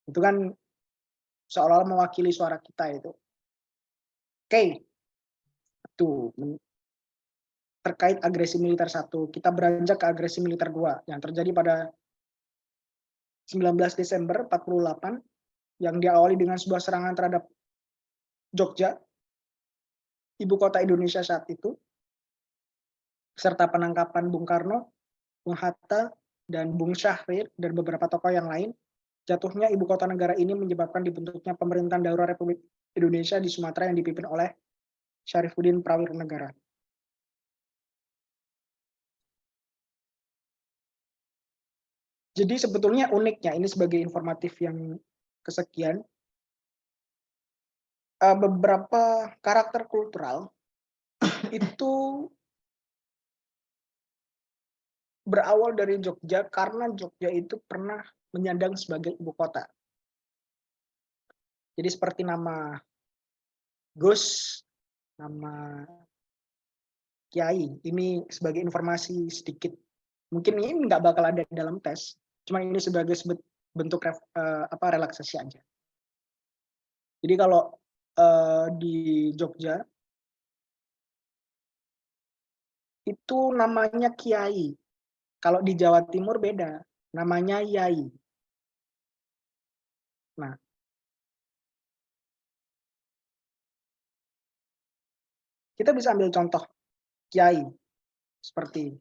itu kan seolah-olah mewakili suara kita itu. Oke, itu terkait agresi militer 1. Kita beranjak ke agresi militer 2 yang terjadi pada 19 Desember 48 yang diawali dengan sebuah serangan terhadap Jogja, ibu kota Indonesia saat itu, serta penangkapan Bung Karno, Bung Hatta, dan Bung Syahrir, dan beberapa tokoh yang lain. Jatuhnya ibu kota negara ini menyebabkan dibentuknya pemerintahan darurat Republik Indonesia di Sumatera yang dipimpin oleh Syarifuddin Prawirnegara. Jadi sebetulnya uniknya, ini sebagai informatif yang kesekian, beberapa karakter kultural itu berawal dari Jogja karena Jogja itu pernah menyandang sebagai ibu kota. Jadi seperti nama Gus, nama Kiai, ini sebagai informasi sedikit. Mungkin ini nggak bakal ada dalam tes, Cuma ini sebagai bentuk relaksasi aja. Jadi kalau di Jogja itu namanya kiai. Kalau di Jawa Timur beda, namanya yai. Nah, kita bisa ambil contoh kiai seperti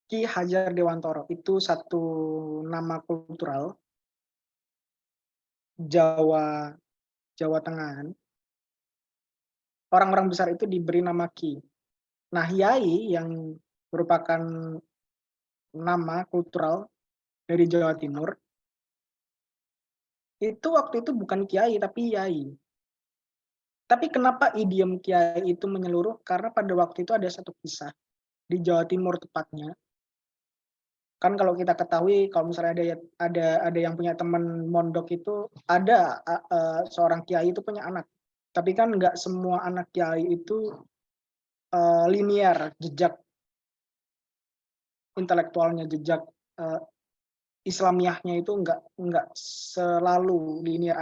Ki Hajar Dewantoro, itu satu nama kultural Jawa Tengahan. Orang-orang besar itu diberi nama Ki. Nah, yai yang merupakan nama kultural dari Jawa Timur, itu waktu itu bukan kiai tapi yai. Tapi kenapa idiom kiai itu menyeluruh? Karena pada waktu itu ada satu kisah di Jawa Timur tepatnya. Kan kalau kita ketahui kalau misalnya ada yang punya teman mondok itu ada seorang kiai itu punya anak. Tapi kan nggak semua anak kiai itu linear, jejak intelektualnya, jejak Islamiahnya itu nggak selalu linear.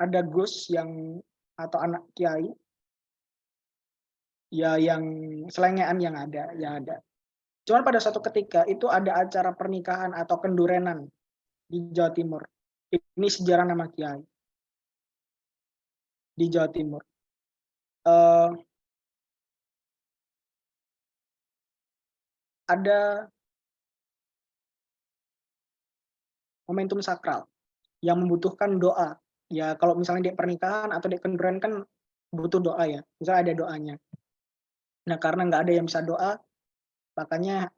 Ada Gus yang atau anak kiai ya yang selengean yang ada, ya ada. Cuman pada suatu ketika itu ada acara pernikahan atau kendurenan di Jawa Timur. Ini sejarah nama kiai di Jawa Timur. Ada momentum sakral yang membutuhkan doa. Ya kalau misalnya di pernikahan atau di kendurenan kan butuh doa ya. Misalnya ada doanya. Nah karena nggak ada yang bisa doa, makanya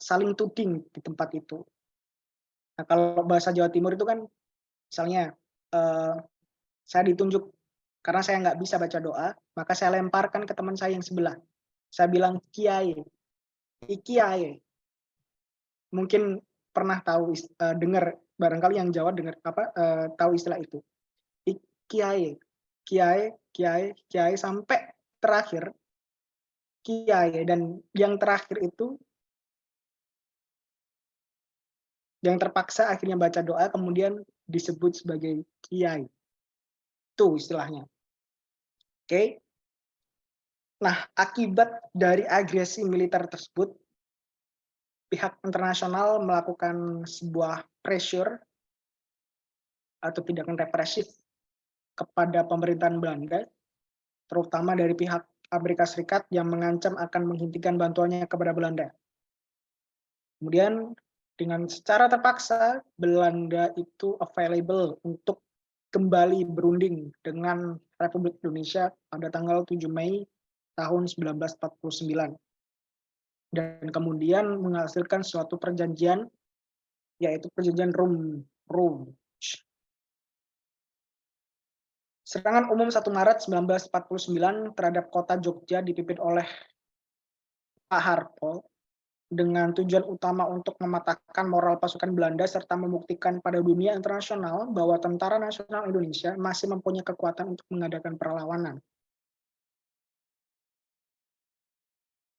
saling tuding di tempat itu. Nah kalau bahasa Jawa Timur itu kan misalnya saya ditunjuk karena saya nggak bisa baca doa, maka saya lemparkan ke teman saya yang sebelah. Saya bilang kiai, ikiai. Mungkin pernah tahu dengar barangkali yang Jawa dengar tahu istilah itu. Kiai, kiai, kiai, kiai sampai terakhir kiai, dan yang terakhir itu yang terpaksa akhirnya baca doa kemudian disebut sebagai kiai. Itu istilahnya. Oke. Nah, akibat dari agresi militer tersebut, pihak internasional melakukan sebuah pressure atau tindakan represif kepada pemerintahan Belanda, terutama dari pihak Amerika Serikat yang mengancam akan menghentikan bantuannya kepada Belanda. Kemudian dengan secara terpaksa Belanda itu available untuk kembali berunding dengan Republik Indonesia pada tanggal 7 Mei tahun 1949. Dan kemudian menghasilkan suatu perjanjian, yaitu perjanjian Rum. Serangan umum 1 Maret 1949 terhadap kota Jogja dipimpin oleh Pak Harto dengan tujuan utama untuk mematahkan moral pasukan Belanda serta membuktikan pada dunia internasional bahwa Tentara Nasional Indonesia masih mempunyai kekuatan untuk mengadakan perlawanan.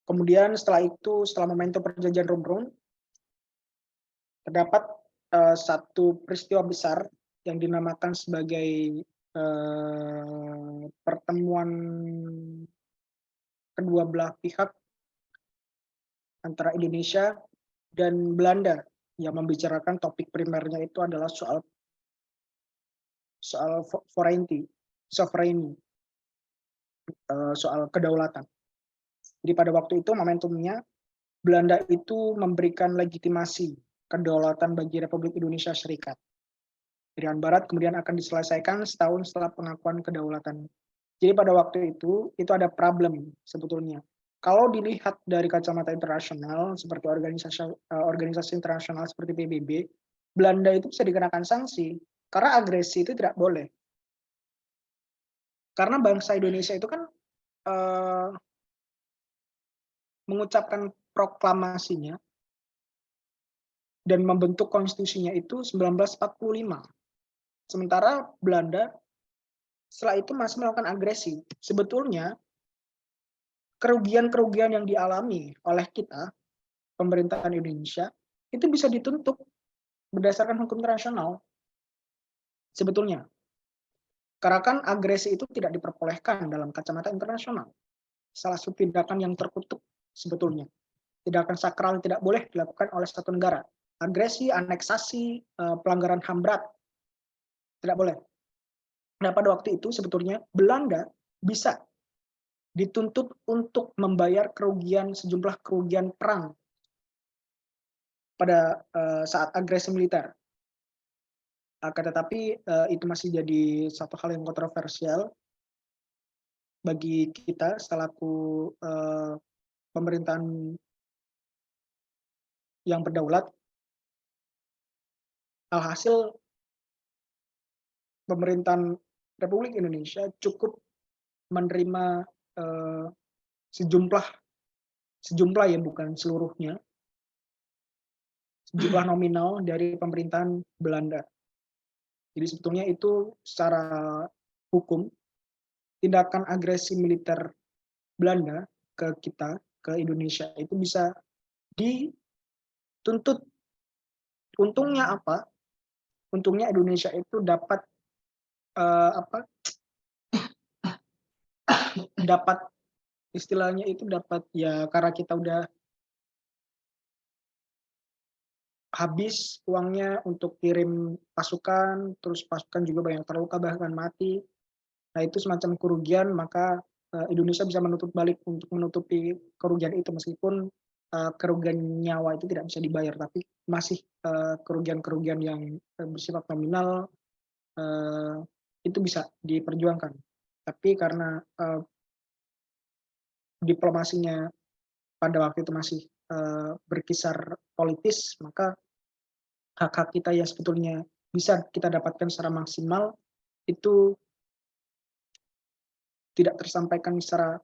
Kemudian setelah momentum perjanjian Rum, terdapat satu peristiwa besar yang dinamakan sebagai pertemuan kedua belah pihak antara Indonesia dan Belanda yang membicarakan topik primernya itu adalah soal sovereignty, soal kedaulatan. Jadi pada waktu itu momentumnya Belanda itu memberikan legitimasi kedaulatan bagi Republik Indonesia Serikat. Irian Barat kemudian akan diselesaikan setahun setelah pengakuan kedaulatan. Jadi pada waktu itu ada problem sebetulnya. Kalau dilihat dari kacamata internasional seperti organisasi internasional seperti PBB, Belanda itu bisa dikenakan sanksi karena agresi itu tidak boleh. Karena bangsa Indonesia itu kan mengucapkan proklamasinya dan membentuk konstitusinya itu 1945. Sementara Belanda setelah itu masih melakukan agresi. Sebetulnya kerugian-kerugian yang dialami oleh kita pemerintahan Indonesia itu bisa dituntut berdasarkan hukum internasional sebetulnya. Karena kan agresi itu tidak diperbolehkan dalam kacamata internasional. Salah satu tindakan yang terkutuk sebetulnya. Tindakan sakral tidak boleh dilakukan oleh satu negara. Agresi, aneksasi, pelanggaran HAM berat tidak boleh. Nah, pada waktu itu sebetulnya Belanda bisa dituntut untuk membayar sejumlah kerugian perang pada saat agresi militer. Akan tetapi itu masih jadi satu hal yang kontroversial bagi kita selaku pemerintahan yang berdaulat. Alhasil pemerintahan Republik Indonesia cukup menerima sejumlah ya, bukan seluruhnya, sejumlah nominal dari pemerintahan Belanda. Jadi sebetulnya itu secara hukum tindakan agresi militer Belanda ke kita, ke Indonesia itu bisa dituntut. Untungnya apa? Untungnya Indonesia itu dapat dapat istilahnya itu dapat ya, karena kita udah habis uangnya untuk kirim pasukan, terus pasukan juga banyak terluka bahkan mati. Nah, itu semacam kerugian, maka Indonesia bisa menutup balik untuk menutupi kerugian itu, meskipun kerugian nyawa itu tidak bisa dibayar, tapi masih kerugian-kerugian yang bersifat nominal itu bisa diperjuangkan. Tapi karena diplomasinya pada waktu itu masih berkisar politis, maka hak-hak kita yang sebetulnya bisa kita dapatkan secara maksimal itu tidak tersampaikan secara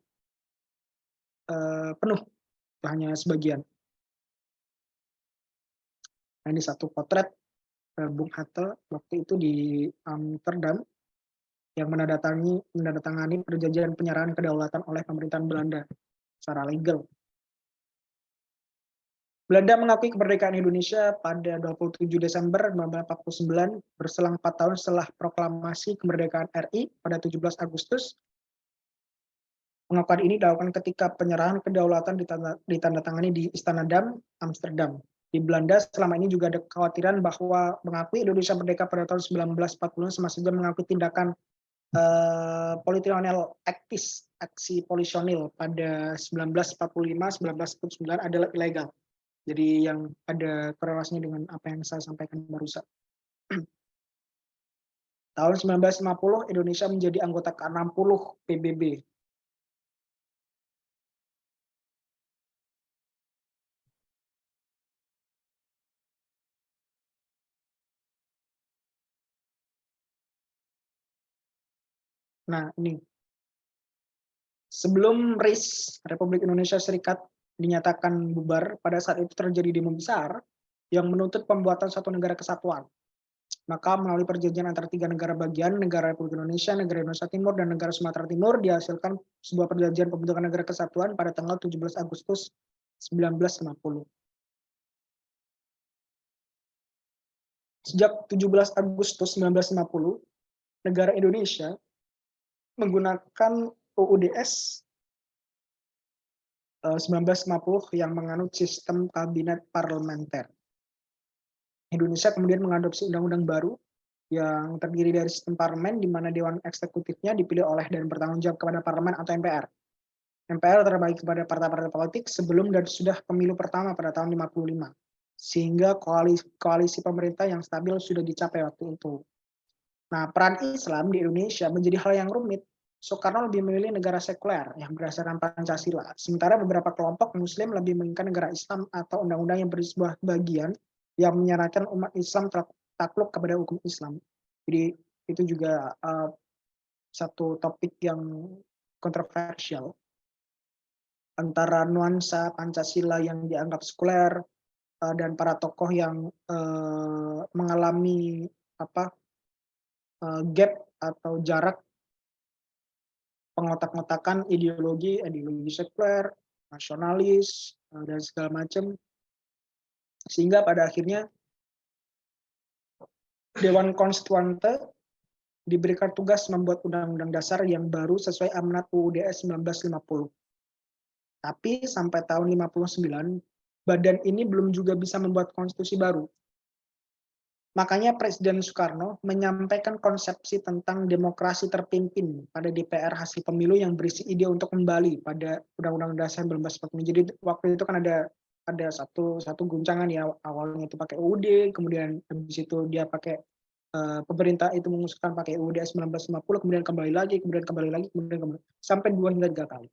penuh, hanya sebagian. Nah, ini satu potret Bung Hatta waktu itu di Amsterdam yang menandatangani perjanjian penyerahan kedaulatan oleh pemerintahan Belanda secara legal. Belanda mengakui kemerdekaan Indonesia pada 27 Desember 1949, berselang 4 tahun setelah proklamasi kemerdekaan RI pada 17 Agustus. Pengakuan ini dilakukan ketika penyerahan kedaulatan ditandatangani di Istana Dam, Amsterdam. Di Belanda selama ini juga ada kekhawatiran bahwa mengakui Indonesia merdeka pada tahun 1940 sama saja mengakui tindakan polisionil aktis, aksi polisionil pada 1945-1949 adalah ilegal. Jadi yang ada korelasinya dengan apa yang saya sampaikan barusan. Tahun 1950 Indonesia menjadi anggota ke-60 PBB. Nah, ini sebelum RIS Republik Indonesia Serikat dinyatakan bubar, pada saat itu terjadi demo besar yang menuntut pembuatan satu negara kesatuan. Maka melalui perjanjian antara 3 negara bagian, negara Republik Indonesia, negara Indonesia Timur, dan negara Sumatera Timur, dihasilkan sebuah perjanjian pembentukan negara kesatuan pada tanggal 17 Agustus 1950. Sejak 17 Agustus 1950, negara Indonesia menggunakan UUDS 1950 yang menganut sistem kabinet parlementer. Indonesia kemudian mengadopsi undang-undang baru yang terdiri dari sistem parlemen, di mana dewan eksekutifnya dipilih oleh dan bertanggung jawab kepada parlemen atau MPR. MPR terbagi kepada partai-partai politik sebelum dan sudah pemilu pertama pada tahun 55, sehingga koalisi pemerintah yang stabil sudah dicapai waktu itu. Nah, peran Islam di Indonesia menjadi hal yang rumit. Soekarno lebih memilih negara sekuler yang berdasarkan Pancasila, sementara beberapa kelompok Muslim lebih menginginkan negara Islam atau undang-undang yang bersebuah bagian yang menyarankan umat Islam takluk kepada hukum Islam. Jadi itu juga satu topik yang kontroversial antara nuansa Pancasila yang dianggap sekuler dan para tokoh yang mengalami gap atau jarak pengotak-ngotakan ideologi sekuler, nasionalis, dan segala macam Sehingga pada akhirnya Dewan Konstituante diberikan tugas membuat undang-undang dasar yang baru sesuai amanat UUD 1950. Tapi sampai tahun 59, badan ini belum juga bisa membuat konstitusi baru. Makanya Presiden Soekarno menyampaikan konsepsi tentang demokrasi terpimpin pada DPR hasil pemilu yang berisi ide untuk kembali pada Undang-Undang Dasar 1945. Jadi waktu itu kan ada satu guncangan ya, awalnya itu pakai UUD, kemudian habis itu dia pakai pemerintah itu mengusulkan pakai UUD 1950, kemudian kembali lagi, sampai 2 hingga 3 kali.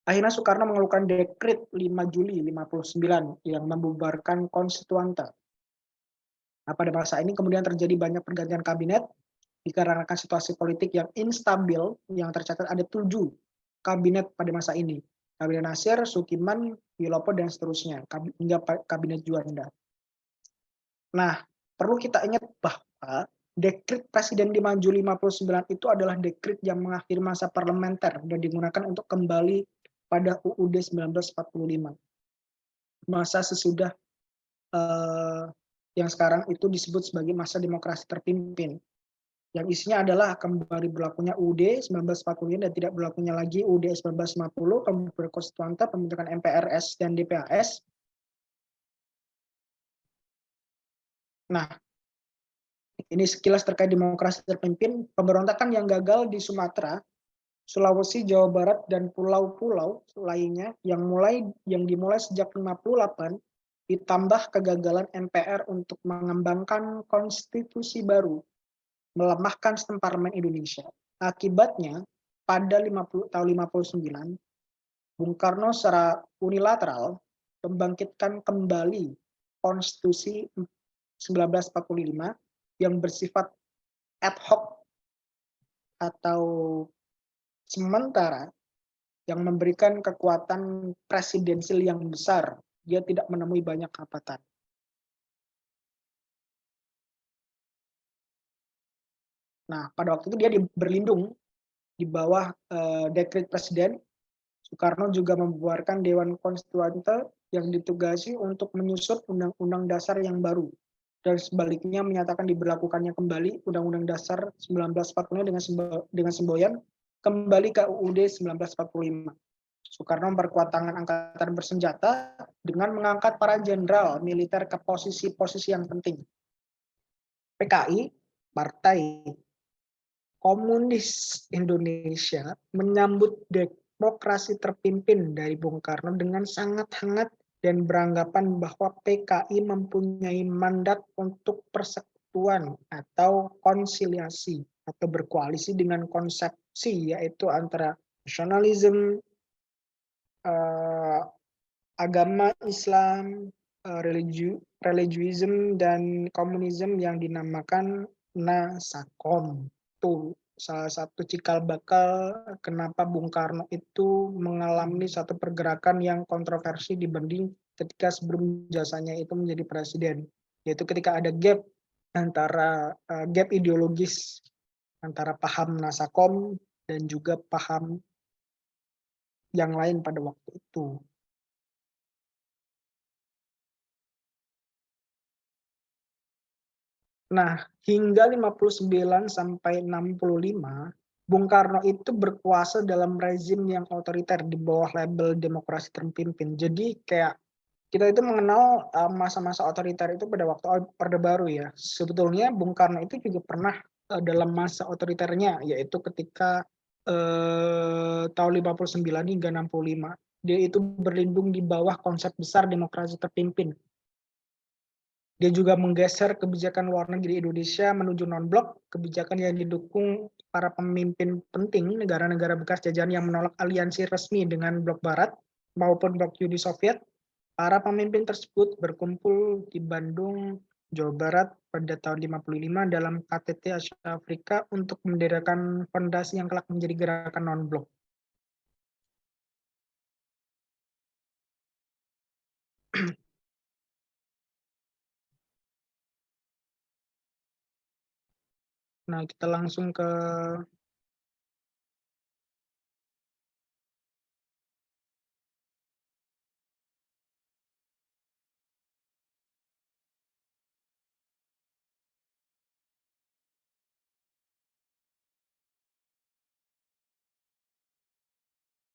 Akhirnya Soekarno mengeluarkan dekret 5 Juli 59 yang membubarkan Konstituante. Nah, pada masa ini kemudian terjadi banyak pergantian kabinet dikarenakan situasi politik yang instabil, yang tercatat ada 7 kabinet pada masa ini. Kabinet Nasir, Sukiman, Wilopo, dan seterusnya, hingga kabinet Juanda. Nah, perlu kita ingat bahwa dekret Presiden 5 Juli 59 itu adalah dekret yang mengakhiri masa parlementer dan digunakan untuk kembali pada UUD 1945. Masa sesudah yang sekarang itu disebut sebagai masa demokrasi terpimpin, yang isinya adalah kembali berlakunya UUD 1945 dan tidak berlakunya lagi UUD 1950, pembubaran konstituante, pembentukan MPRS dan DPAS. Nah, ini sekilas terkait demokrasi terpimpin. Pemberontakan yang gagal di Sumatera, Sulawesi, Jawa Barat, dan pulau-pulau lainnya yang dimulai sejak 58, ditambah kegagalan MPR untuk mengembangkan konstitusi baru, melemahkan sistem parlemen Indonesia. Akibatnya, pada tahun 59, Bung Karno secara unilateral membangkitkan kembali Konstitusi 1945 yang bersifat ad hoc atau sementara, yang memberikan kekuatan presidensil yang besar. Dia tidak menemui banyak hambatan. Nah, pada waktu itu dia berlindung di bawah dekret presiden. Soekarno juga membuarkan Dewan Konstituante yang ditugasi untuk menyusun Undang-Undang Dasar yang baru, dan sebaliknya menyatakan diberlakukannya kembali Undang-Undang Dasar 1945 dengan semboyan kembali ke UUD 1945. Soekarno memperkuat tangan angkatan bersenjata dengan mengangkat para jenderal militer ke posisi-posisi yang penting. PKI, Partai Komunis Indonesia, menyambut demokrasi terpimpin dari Bung Karno dengan sangat hangat dan beranggapan bahwa PKI mempunyai mandat untuk persekutuan atau konsiliasi atau berkoalisi dengan konsepsi yaitu antara nasionalisme, agama Islam, religiusme, dan komunisme yang dinamakan Nasakom. Itu salah satu cikal bakal kenapa Bung Karno itu mengalami satu pergerakan yang kontroversi dibanding ketika sebelum jasanya itu menjadi presiden, yaitu ketika ada gap ideologis antara paham Nasakom dan juga paham yang lain pada waktu itu. Nah, hingga 59 sampai 65, Bung Karno itu berkuasa dalam rezim yang otoriter di bawah label demokrasi terpimpin. Jadi kayak kita itu mengenal masa-masa otoriter itu pada waktu Orde Baru ya. Sebetulnya Bung Karno itu juga pernah dalam masa otoriternya, yaitu ketika tahun 59 hingga 65. Dia itu berlindung di bawah konsep besar demokrasi terpimpin. Dia juga menggeser kebijakan luar negeri Indonesia menuju non-blok, kebijakan yang didukung para pemimpin penting negara-negara bekas jajahan yang menolak aliansi resmi dengan blok Barat maupun blok Uni Soviet. Para pemimpin tersebut berkumpul di Bandung, Jawa Barat pada tahun 55 dalam KTT Asia Afrika untuk mendirikan fondasi yang kelak menjadi gerakan non-blok. Nah, kita langsung ke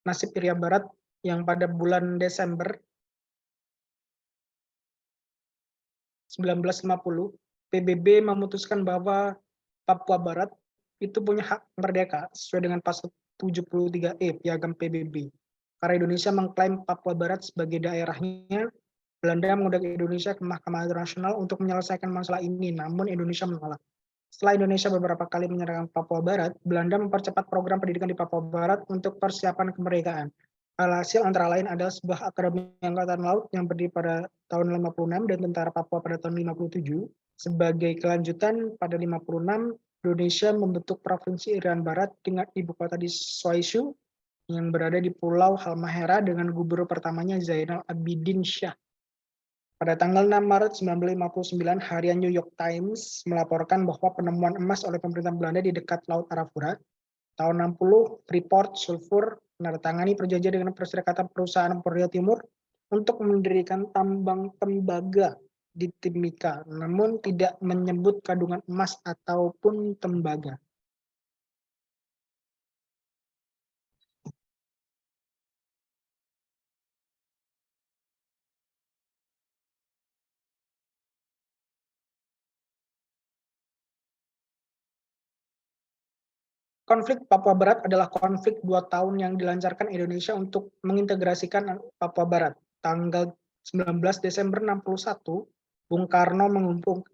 nasib Irian Barat yang pada bulan Desember 1950 PBB memutuskan bahwa Papua Barat itu punya hak merdeka sesuai dengan pasal 73E Piagam PBB. Karena Indonesia mengklaim Papua Barat sebagai daerahnya, Belanda mengundang Indonesia ke Mahkamah Internasional untuk menyelesaikan masalah ini, namun Indonesia menolak. Setelah Indonesia beberapa kali menyerang Papua Barat, Belanda mempercepat program pendidikan di Papua Barat untuk persiapan kemerdekaan. Alhasil antara lain adalah sebuah akademi angkatan laut yang berdiri pada tahun 56 dan tentara Papua pada tahun 57. Sebagai kelanjutan, pada 56, Indonesia membentuk Provinsi Irian Barat dengan ibu kota di Soaishu yang berada di Pulau Halmahera dengan gubernur pertamanya Zainal Abidin Shah. Pada tanggal 6 Maret 1959, harian New York Times melaporkan bahwa penemuan emas oleh pemerintah Belanda di dekat Laut Arafura. Tahun 60, Freeport Sulfur menandatangani perjanjian dengan Perserikatan Perusahaan Korea Timur untuk mendirikan tambang tembaga di Timika, namun tidak menyebut kandungan emas ataupun tembaga. Konflik Papua Barat adalah konflik 2 tahun yang dilancarkan Indonesia untuk mengintegrasikan Papua Barat. Tanggal 19 Desember 61, Bung Karno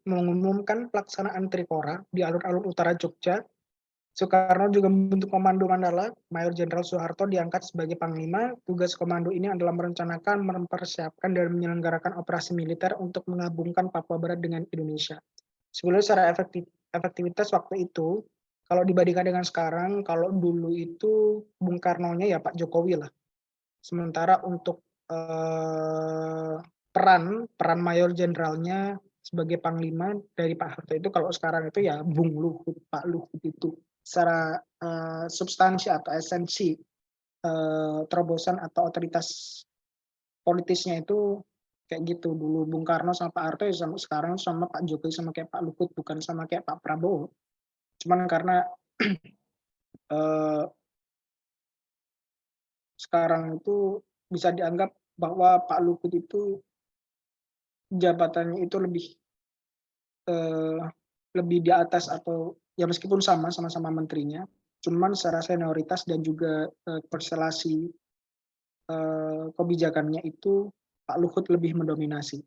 mengumumkan pelaksanaan Trikora di alun-alun utara Jogja. Soekarno juga membentuk Komando Mandala, Mayor Jenderal Soeharto diangkat sebagai Panglima. Tugas komando ini adalah merencanakan, mempersiapkan, dan menyelenggarakan operasi militer untuk menggabungkan Papua Barat dengan Indonesia. Sebenarnya secara efektivitas waktu itu, kalau dibandingkan dengan sekarang, kalau dulu itu Bung Karno-nya ya Pak Jokowi lah. Sementara untuk peran Mayor Jenderalnya sebagai Panglima dari Pak Harto itu kalau sekarang itu ya Bung Luhut, Pak Luhut itu. Secara substansi atau esensi terobosan atau otoritas politisnya itu kayak gitu. Dulu Bung Karno sama Pak Harto ya sama sekarang sama Pak Jokowi sama kayak Pak Luhut, bukan sama kayak Pak Prabowo. Cuman karena sekarang itu bisa dianggap bahwa Pak Luhut itu jabatannya itu lebih di atas atau ya meskipun sama-sama menterinya, cuman secara senioritas dan juga konstelasi kebijakannya itu Pak Luhut lebih mendominasi.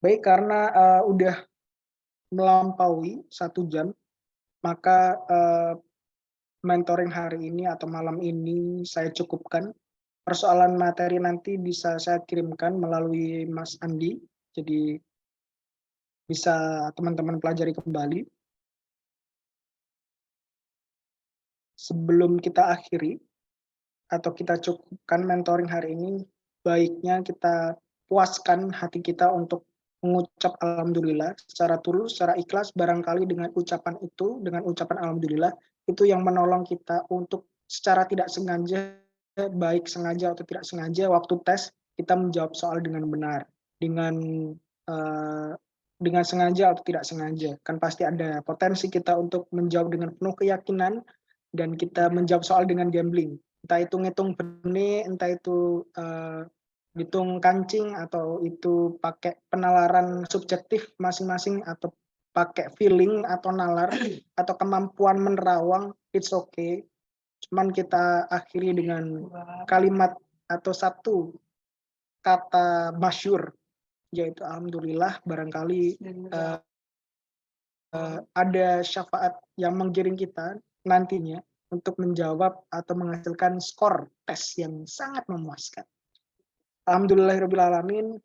Baik, karena udah melampaui 1 jam, maka mentoring hari ini atau malam ini saya cukupkan. Persoalan materi nanti bisa saya kirimkan melalui Mas Andi, jadi bisa teman-teman pelajari kembali. Sebelum kita akhiri atau kita cukupkan mentoring hari ini, baiknya kita puaskan hati kita untuk mengucap alhamdulillah secara tulus, secara ikhlas. Barangkali dengan ucapan itu, dengan ucapan alhamdulillah, itu yang menolong kita untuk secara tidak sengaja, baik sengaja atau tidak sengaja, waktu tes kita menjawab soal dengan benar, dengan sengaja atau tidak sengaja. Kan pasti ada potensi kita untuk menjawab dengan penuh keyakinan dan kita menjawab soal dengan gambling. Entah itu ngitung benih, entah itu hitung kancing, atau itu pakai penalaran subjektif masing-masing, atau pakai feeling atau nalar atau kemampuan menerawang, it's okay. Cuman kita akhiri dengan kalimat atau satu kata masyhur, yaitu alhamdulillah. Barangkali ada syafaat yang menggiring kita nantinya untuk menjawab atau menghasilkan skor tes yang sangat memuaskan. Alhamdulillahirrabbilalamin.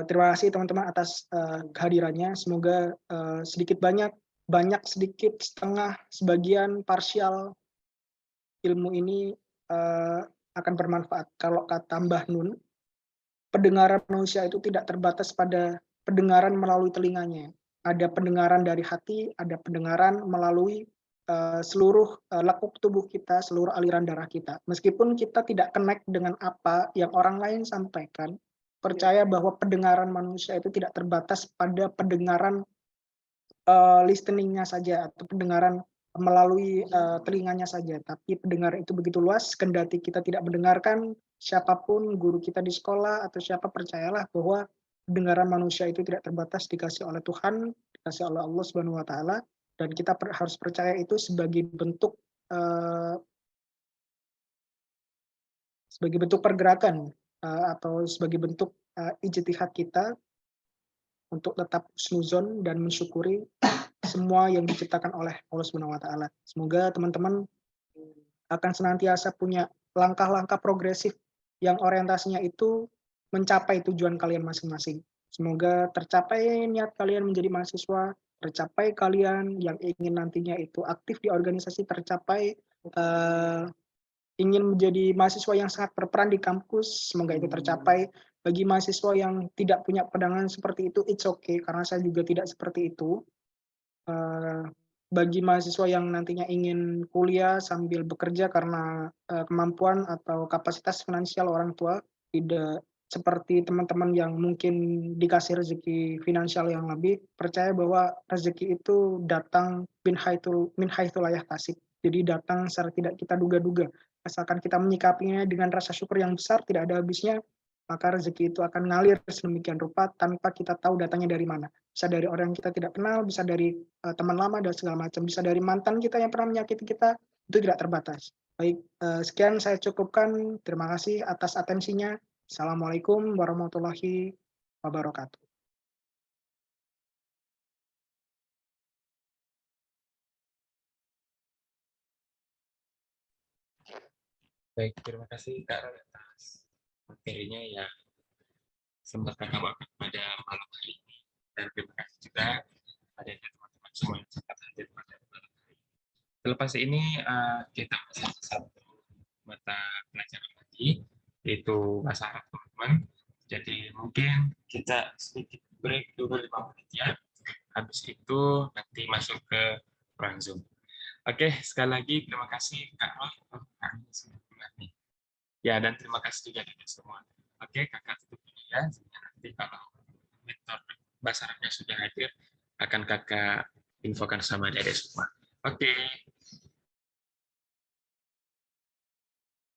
Terima kasih teman-teman atas kehadirannya. Semoga sedikit banyak, sedikit, setengah, sebagian, parsial ilmu ini akan bermanfaat. Kalau kata Mbah Nun, pendengaran manusia itu tidak terbatas pada pendengaran melalui telinganya. Ada pendengaran dari hati, ada pendengaran melalui seluruh lekuk tubuh kita, seluruh aliran darah kita. Meskipun kita tidak connect dengan apa yang orang lain sampaikan, percaya bahwa pendengaran manusia itu tidak terbatas pada pendengaran listeningnya saja atau pendengaran melalui telinganya saja, tapi pendengar itu begitu luas, kendati kita tidak mendengarkan siapapun guru kita di sekolah atau siapa, percayalah bahwa pendengaran manusia itu tidak terbatas, dikasih oleh Tuhan, dikasih oleh Allah Subhanahu wa taala, dan kita harus percaya itu sebagai bentuk pergerakan atau sebagai bentuk ijtihad kita untuk tetap husnuzon dan mensyukuri semua yang diciptakan oleh Allah Subhanahu wa taala. Semoga teman-teman akan senantiasa punya langkah-langkah progresif yang orientasinya itu mencapai tujuan kalian masing-masing. Semoga tercapai niat kalian menjadi mahasiswa, tercapai kalian yang ingin nantinya itu aktif di organisasi, tercapai ingin menjadi mahasiswa yang sangat berperan di kampus, semoga itu tercapai. Bagi mahasiswa yang tidak punya pandangan seperti itu, it's okay, karena saya juga tidak seperti itu. Bagi mahasiswa yang nantinya ingin kuliah sambil bekerja karena kemampuan atau kapasitas finansial orang tua tidak seperti teman-teman yang mungkin dikasih rezeki finansial yang lebih, percaya bahwa rezeki itu datang min haitsu la yahtasib. Jadi datang secara tidak kita duga-duga. Asalkan kita menyikapinya dengan rasa syukur yang besar, tidak ada habisnya, maka rezeki itu akan ngalir sedemikian rupa tanpa kita tahu datangnya dari mana. Bisa dari orang yang kita tidak kenal, bisa dari teman lama dan segala macam, bisa dari mantan kita yang pernah menyakiti kita, itu tidak terbatas. Baik, sekian saya cukupkan. Terima kasih atas atensinya. Assalamualaikum warahmatullahi wabarakatuh. Baik, terima kasih Kak Roy atas materinya yang sempat Kakak bawakan pada malam hari ini. Dan terima kasih juga pada teman-teman semua yang sempat hadir pada malam hari ini. Selepas ini kita masuk satu mata pelajaran lagi, yaitu bahasa Arab, teman-teman. Jadi mungkin kita sedikit break dulu 5 menit ya. Habis itu nanti masuk ke ruang Zoom. Oke, sekali lagi terima kasih Kak Roy untuk kami sudah nih. Ya, dan terima kasih juga dari semua. Oke, Kakak tutup dulu ya. Nanti kalau mentor bahasa Arabnya sudah hadir, akan Kakak infokan sama dari semua. Oke.